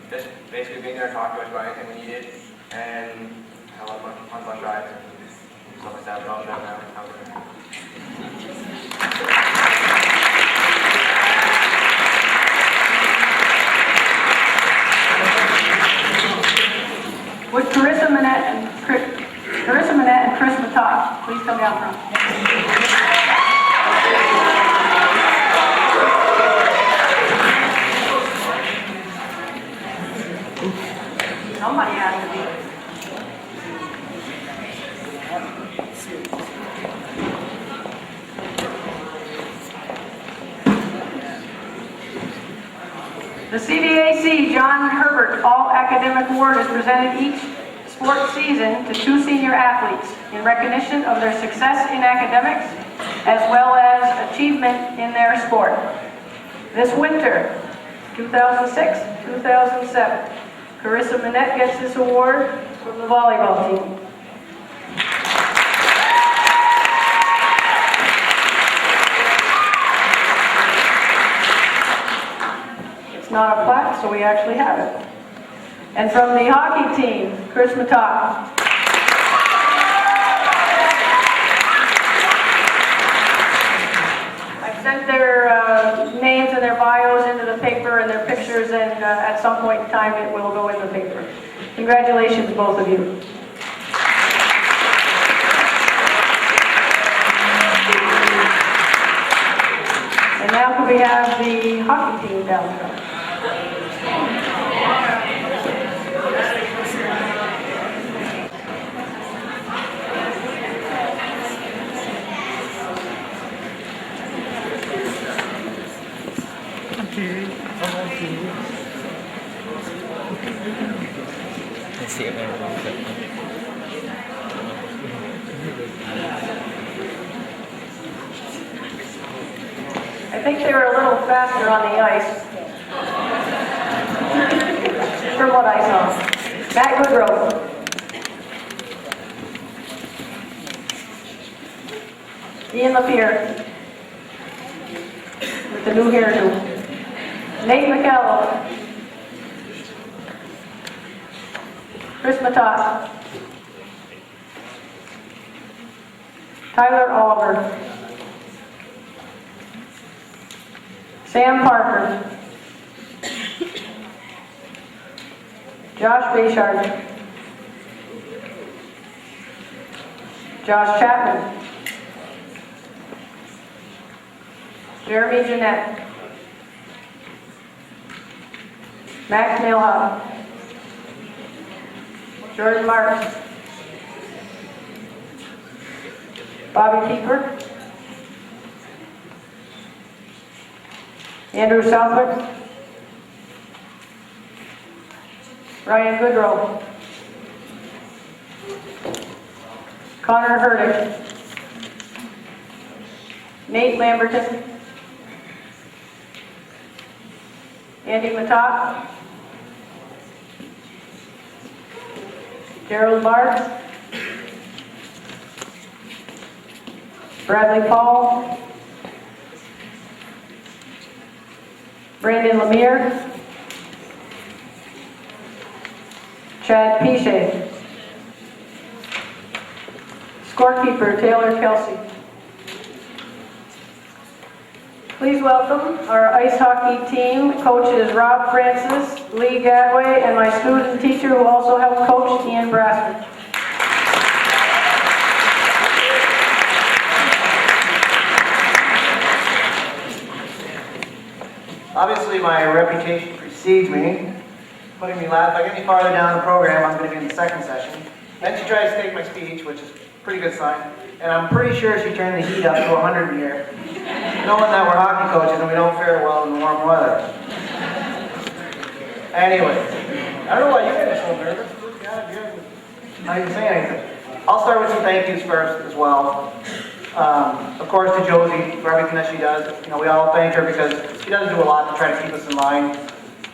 just basically being there to talk to us about anything we needed, and had a lot of fun bus rides and stuff like that, but all that now. Would Carissa Manette and Chris Matok please come down front? Somebody has to be. The CDAC John Herbert All-Academic Award is presented each sports season to 2 senior athletes in recognition of their success in academics as well as achievement in their sport. This winter, 2006-2007, Carissa Manette gets this award from the volleyball team. It's not a plaque, so we actually have it. And from the hockey team, Chris Matak. I sent their names and their bios into the paper and their pictures, and at some point in time it will go in the paper. Congratulations, both of you. And now could we have the hockey team down front? I think they were a little faster on the ice, from what I saw. Matt Goodrow. Ian LaPierre, with the new hairdo. Nate McCallum. Chris Matat. Tyler Oliver. Sam Parker. Josh Bayshard. Josh Chapman. Jeremy Jeanette. Max Milhoff. Jordan Marks. Bobby Keeper. Andrew Southwick. Ryan Goodrow. Connor Hurdick. Nate Lamberton. Andy Matat. Gerald Marks. Bradley Paul. Brandon Lemire. Chad Piche. Scorekeeper Taylor Kelsey. Please welcome our ice hockey team. Coaches Rob Francis, Lee Gadway, and my student teacher who also helped coach, Ian Brassman. Obviously, my reputation precedes me, putting me last. If I get any farther down the program, I'm going to be in the second session. Then she tries to take my speech, which is a pretty good sign. And I'm pretty sure she turned the heat up to 100 here, knowing that we're hockey coaches and we don't fare well in warm weather. Anyway, I don't know why you guys are so nervous. Not even saying anything. I'll start with some thank yous first as well. Of course, to Josie for everything that she does. You know, we all thank her because she does do a lot to try to keep us in line.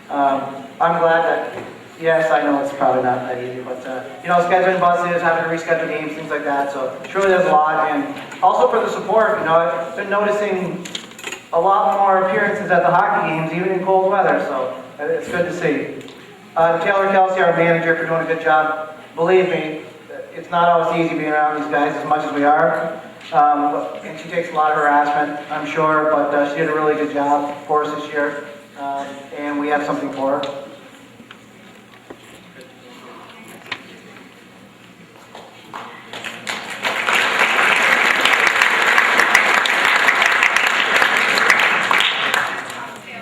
I'm glad that, yes, I know it's probably not that easy, but, you know, scheduling buses, having to reschedule games, things like that. So she really does a lot. And also for the support, you know, I've been noticing a lot more appearances at the hockey games, even in cold weather. So it's good to see. Taylor Kelsey, our manager, for doing a good job. Believe me, it's not always easy being around these guys as much as we are. And she takes a lot of harassment, I'm sure, but she did a really good job for us this year, and we have something for her.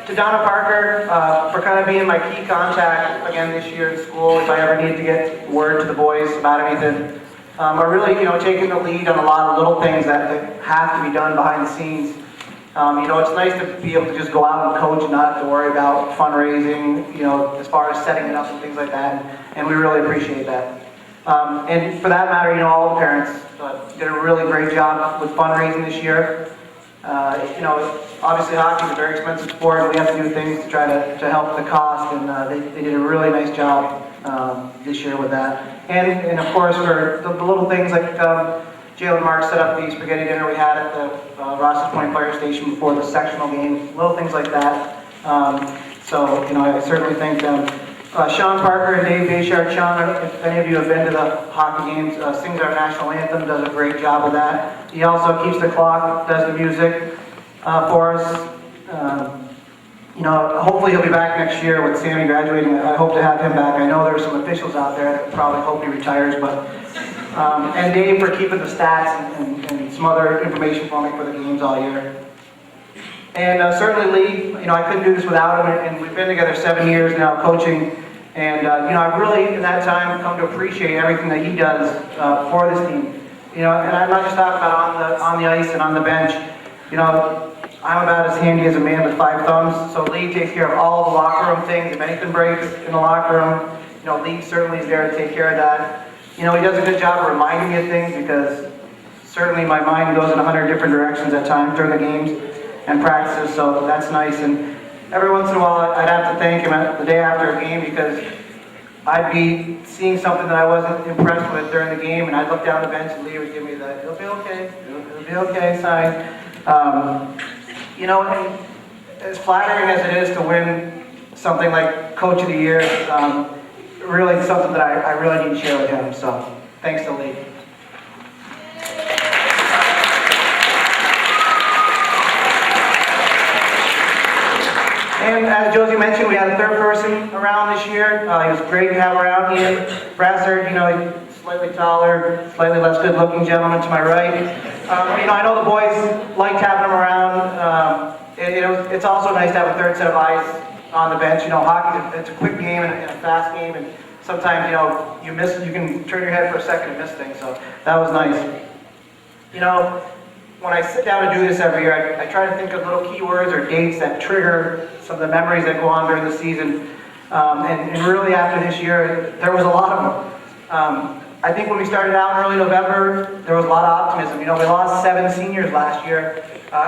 To Donna Parker, for kind of being my key contact again this year at school, if I ever need to get word to the boys about anything. Are really, you know, taking the lead on a lot of little things that have to be done behind the scenes. You know, it's nice to be able to just go out and coach and not have to worry about fundraising, you know, as far as setting it up and things like that. And we really appreciate that. And for that matter, all the parents did a really great job with fundraising this year. Obviously hockey is a very expensive sport, and we have to do things to try to help the cost, and they did a really nice job this year with that. And of course, for the little things like Jalen Mark set up the spaghetti dinner we had at the Ross's Point Fire Station before the sectional game, little things like that. So, I certainly thank them. Sean Parker and Dave Bayshard. Sean, if any of you have been to the hockey games, sings our national anthem, does a great job of that. He also keeps the clock, does the music for us. Hopefully he'll be back next year with Sammy graduating. I hope to have him back. I know there are some officials out there that probably hope he retires, but and Dave for keeping the stats and some other information for me for the games all year. And certainly Lee, I couldn't do this without him, and we've been together 7 years now coaching, and I've really in that time come to appreciate everything that he does for this team. And I'm not just talking about on the ice and on the bench. I'm about as handy as a man with 5 thumbs, so Lee takes care of all the locker room things. If anything breaks in the locker room, Lee certainly is there to take care of that. He does a good job of reminding me of things, because certainly my mind goes in 100 different directions at times during the games and practices, so that's nice. And every once in a while I'd have to thank him the day after a game, because I'd be seeing something that I wasn't impressed with during the game, and I'd look down the bench and Lee would give me the, it'll be okay, it'll be okay sign. And as flattering as it is to win something like Coach of the Year, really something that I really need to share with him, so thanks to Lee. And as Josie mentioned, we had a third person around this year. He was great to have around. Ian Brassard, he's slightly taller, slightly less good-looking gentleman to my right. I know the boys liked having him around. It's also nice to have a third set of eyes on the bench. Hockey, it's a quick game and a fast game, and sometimes, you miss, you can turn your head for a second and miss things, so that was nice. When I sit down to do this every year, I try to think of little keywords or dates that trigger some of the memories that go on during the season. And really after this year, there was a lot of them. I think when we started out in early November, there was a lot of optimism. We lost 7 seniors last year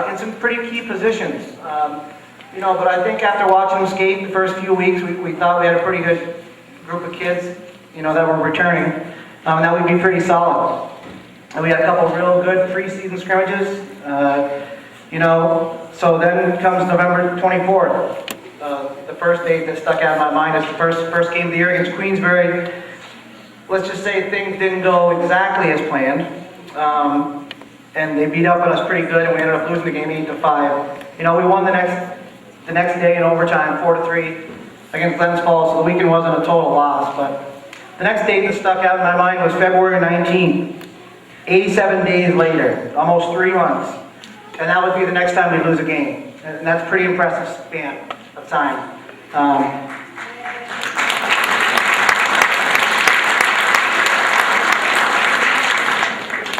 in some pretty key positions. But I think after watching them skate the first few weeks, we thought we had a pretty good group of kids, that were returning, and that we'd be pretty solid. And we had a couple of real good preseason scrimmages, so then comes November 24th. The first date that stuck out in my mind is the first game of the year against Queensbury. Let's just say things didn't go exactly as planned, and they beat up on us pretty good, and we ended up losing the game 8-5. We won the next day in overtime, 4-3 against Glens Falls, so the weekend wasn't a total loss, but the next date that stuck out in my mind was February 19th. 87 days later, almost 3 months, and that would be the next time we lose a game, and that's a pretty impressive span of time.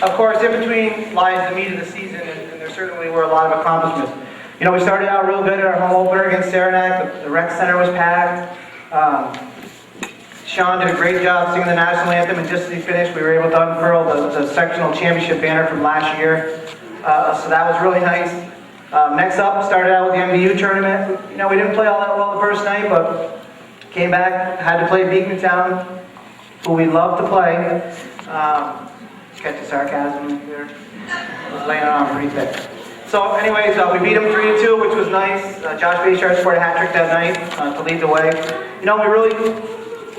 Of course, in between lies the meat of the season, and there certainly were a lot of accomplishments. We started out real good at our home opener against Saranac. The rec center was packed. Sean did a great job singing the national anthem, and just as he finished, we were able to unfurl the sectional championship banner from last year. So that was really nice. Next up, started out with the MVU tournament. We didn't play all that well the first night, but came back, had to play Beacontown, who we love to play. Catch the sarcasm there. I was laying it on pretty thick. So anyways, we beat them 3-2, which was nice. Josh Bayshard scored a hat trick that night to lead the way.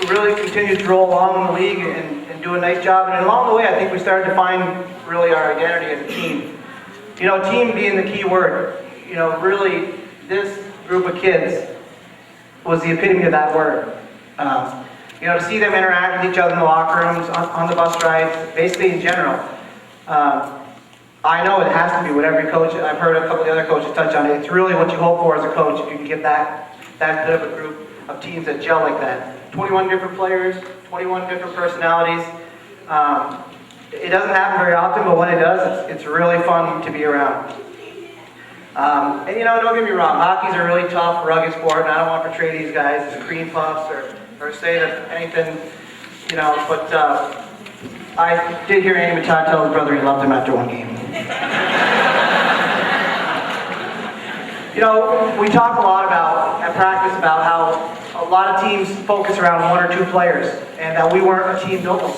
We really continued to roll along in the league and do a nice job. And along the way, I think we started to find really our identity as a team. Team being the key word. Really, this group of kids was the epitome of that word. To see them interact with each other in the locker rooms, on the bus rides, basically in general. I know it has to be what every coach, I've heard a couple of the other coaches touch on it, it's really what you hope for as a coach, if you can get that good of a group of teams that gel like that. 21 different players, 21 different personalities. It doesn't happen very often, but when it does, it's really fun to be around. And don't get me wrong, hockey's a really tough, rugged sport, and I don't want to portray these guys as cream puffs or say that anything, but I did hear Andy Machado tell his brother he loved him after one game. You know, we talk a lot about, at practice, about how a lot of teams focus around one or two players, and that we weren't a team built like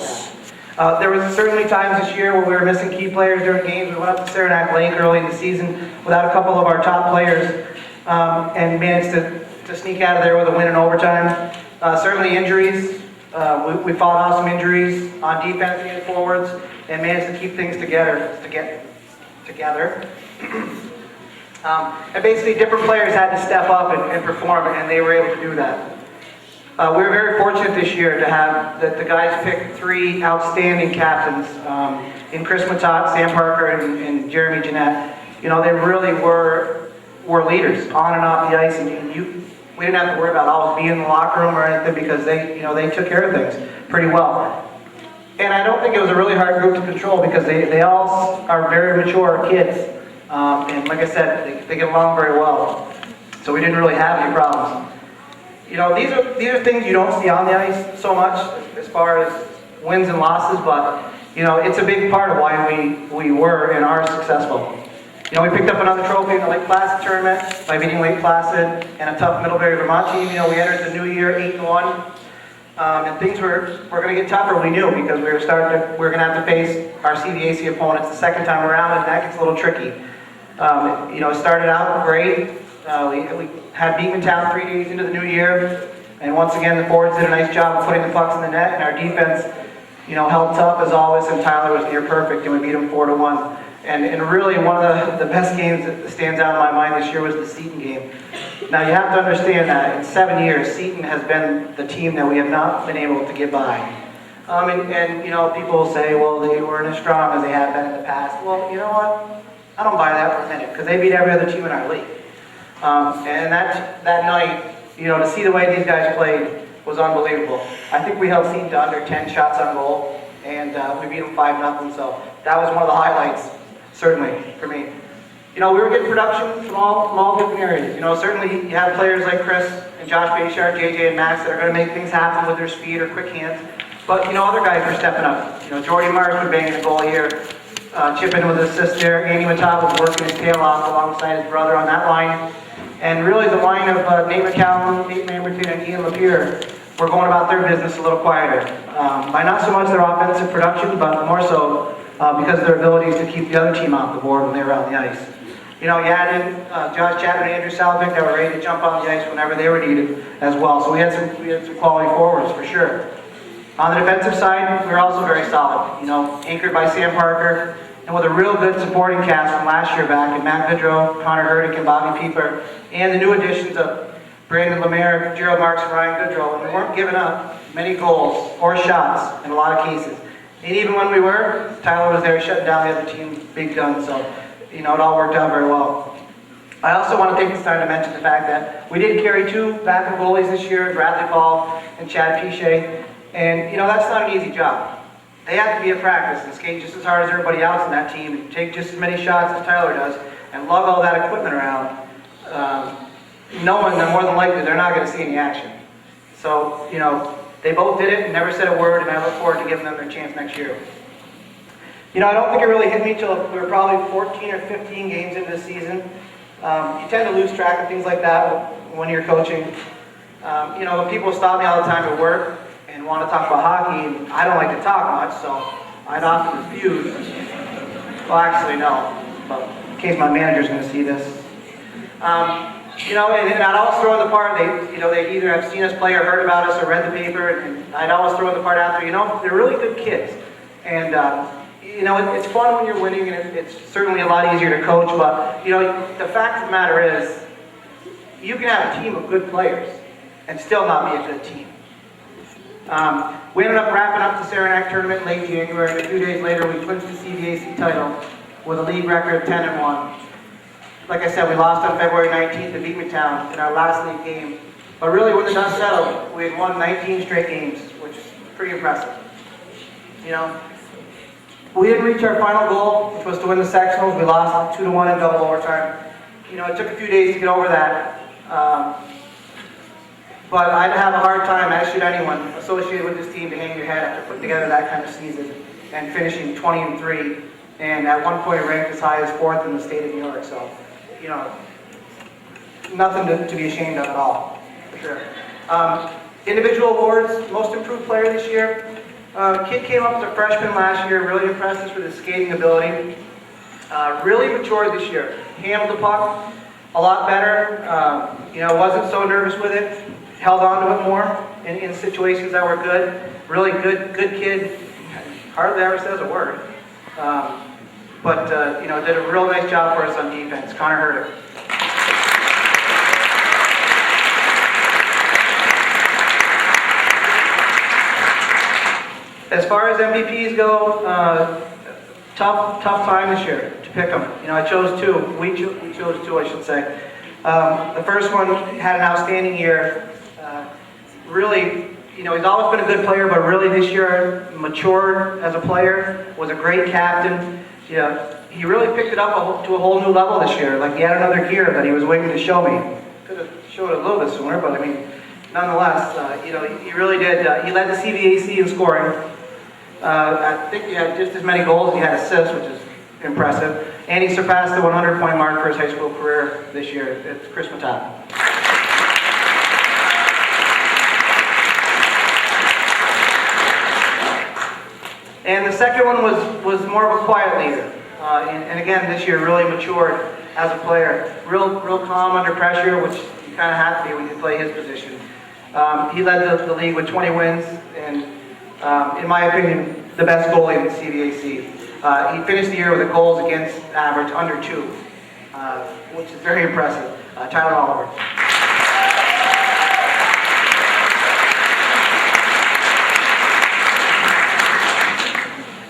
that. There was certainly times this year where we were missing key players during games. We went up to Saranac Lake early in the season without a couple of our top players, and managed to sneak out of there with a win in overtime. Certainly injuries. We fought off some injuries on defense and forwards, and managed to keep things together. And basically different players had to step up and perform, and they were able to do that. We were very fortunate this year to have the guys pick 3 outstanding captains in Chris Matot, Sam Parker, and Jeremy Jeanette. You know, they really were leaders on and off the ice, and we didn't have to worry about always being in the locker room or anything, because they took care of things pretty well. And I don't think it was a really hard group to control, because they all are very mature kids. And like I said, they get along very well. So we didn't really have any problems. You know, these are things you don't see on the ice so much as far as wins and losses, but you know, it's a big part of why we were and are successful. You know, we picked up another trophy in the Lake Placid tournament by beating Lake Placid and a tough Middlebury Vermont team. You know, we entered the new year 8-1. And things were going to get tougher, we knew, because we were going to have to face our CVAC opponents the second time around, and that gets a little tricky. You know, it started out great. We had Beekmantown 3 days into the new year, and once again the forwards did a nice job of putting the pucks in the net, and our defense, you know, held tough as always, and Tyler was near perfect, and we beat him 4-1. And really one of the best games that stands out in my mind this year was the Seton game. Now you have to understand that in 7 years, Seton has been the team that we have not been able to get by. And you know, people will say, well, they weren't as strong as they have been in the past. Well, you know what? I don't buy that for a minute, because they beat every other team in our league. And that night, you know, to see the way these guys played was unbelievable. I think we held Seton to under 10 shots on goal, and we beat them 5-0. So that was one of the highlights, certainly for me. You know, we were getting production from all different areas. You know, certainly you have players like Chris and Josh Bayshard, JJ, and Max that are going to make things happen with their speed or quick hands. But you know, other guys are stepping up. You know, Jordy Mars was banging the goal here. Chip in with an assist there. Andy Matot was working his tail off alongside his brother on that line. And really the line of Nate McCallum, Nate Mamberton, and Ian Lapierre were going about their business a little quieter. By not so much their offensive production, but more so because of their abilities to keep the other team off the board when they were on the ice. You know, you had in Josh Chapman and Andrew Salvic that were ready to jump on the ice whenever they were needed as well. So we had some quality forwards for sure. On the defensive side, we were also very solid. You know, anchored by Sam Parker, and with a real good supporting cast from last year back in Matt Vidro, Connor Herdick, and Bobby Pieper, and the new additions of Brandon Lemaire, Gerald Marks, and Ryan Goodrow. And we weren't giving up many goals or shots in a lot of cases. And even when we were, Tyler was there shutting down the other team's big guns. So, you know, it all worked out very well. I also want to take this time to mention the fact that we did carry 2 backup goalies this year, Bradley Paul and Chad Piche. And, you know, that's not an easy job. They have to be at practice and skate just as hard as everybody else in that team, and take just as many shots as Tyler does, and lug all that equipment around, knowing that more than likely they're not going to see any action. So, you know, they both did it and never said a word, and I look forward to giving them their chance next year. You know, I don't think it really hit me till we were probably 14 or 15 games into the season. You tend to lose track of things like that when you're coaching. You know, people stop me all the time at work and want to talk about hockey, and I don't like to talk much, so I'd often refuse. Well, actually, no, but in case my manager's going to see this. You know, and I'd always throw in the part, they'd either have seen us play or heard about us or read the paper, and I'd always throw in the part after, you know, they're really good kids. And, you know, it's fun when you're winning, and it's certainly a lot easier to coach, but, you know, the fact of the matter is, you can have a team of good players and still not be a good team. We ended up wrapping up the Saranac tournament in late January, and a few days later we clinched the CVAC title with a league record of 10-1. Like I said, we lost on February 19th to Beekmantown in our last league game. But really, when the dust settled, we had won 19 straight games, which is pretty impressive. You know, we didn't reach our final goal, which was to win the sectionals. We lost 2-1 in double overtime. You know, it took a few days to get over that. But I'd have a hard time, as should anyone, associated with this team, to hang your head after putting together that kind of season. and finishing 20-3, and at one point ranked as high as 4th in the state of New York. So, you know, nothing to be ashamed of at all, for sure. Individual awards, most improved player this year. Kid came up as a freshman last year, really impressed us with his skating ability. Really matured this year. Handled the puck a lot better. You know, wasn't so nervous with it. Held on to it more in situations that were good. Really good kid. Hardly ever says a word. But you know, did a real nice job for us on defense. Connor Herder. As far as MVPs go, tough time this year to pick them. You know, I chose two. We chose two, I should say. The first one had an outstanding year. Really, you know, he's always been a good player, but really this year matured as a player. Was a great captain. You know, he really picked it up to a whole new level this year. Like he had another gear that he was waiting to show me. Could have showed it a little bit sooner, but I mean, nonetheless, you know, he really did. He led the CVAC in scoring. I think he had just as many goals as he had assists, which is impressive. And he surpassed the 100-point mark for his high school career this year. It's Chris Matap. And the second one was more of a quiet leader. And again, this year really matured as a player. Real calm under pressure, which you kind of have to be when you play his position. He led the league with 20 wins, and in my opinion, the best goalie in the CVAC. He finished the year with a goals against average under 2, which is very impressive. Tyler Oliver.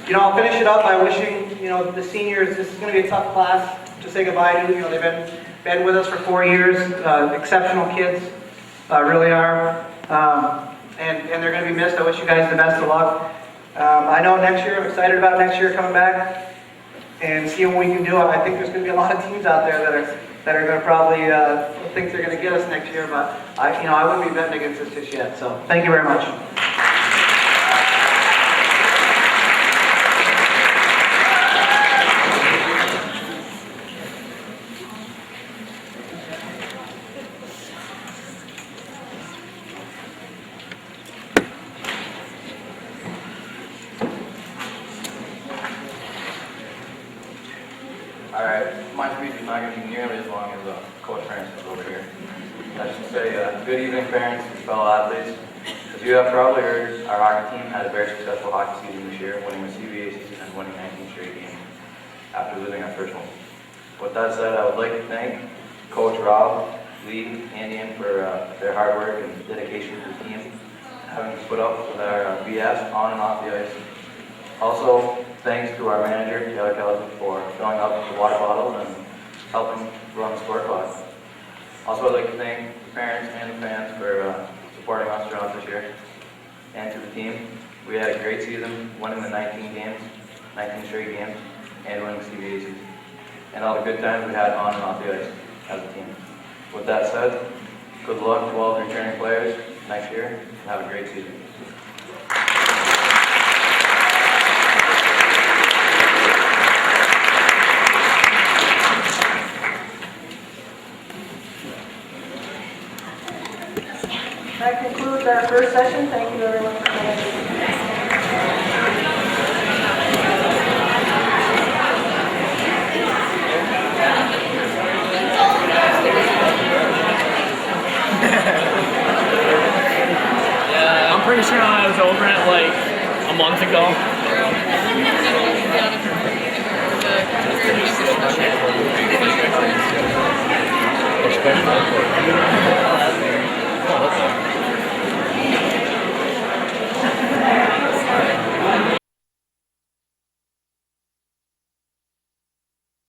You know, I'll finish it up by wishing, you know, the seniors, this is going to be a tough class to say goodbye to. You know, they've been with us for 4 years, exceptional kids, really are. And they're going to be missed. I wish you guys the best of luck. I know next year, I'm excited about next year coming back and seeing what we can do. I think there's going to be a lot of teams out there that are going to probably think they're going to get us next year, but you know, I wouldn't be betting against this just yet. So thank you very much. Alright, my speech is not going to be nearly as long as Coach Francis over here. I should say, good evening parents and fellow athletes. As you have probably heard, our hockey team had a very successful hockey season this year, winning the CVAC and winning 19 straight games after losing our first one. With that said, I would like to thank Coach Rob, Lee, and Ian for their hard work and dedication to the team, having put up with our BS on and off the ice. Also, thanks to our manager, Taylor Kelly, for filling up the water bottles and helping run the scorecard. Also, I'd like to thank the parents and the fans for supporting us throughout this year. And to the team, we had a great season, winning the 19 straight games, and winning the CVAC. And all the good times we had on and off the ice as a team. With that said, good luck to all the returning players next year, and have a great season. That concludes our first session. Thank you everyone for coming. I'm pretty sure I was over it like a month ago. Especially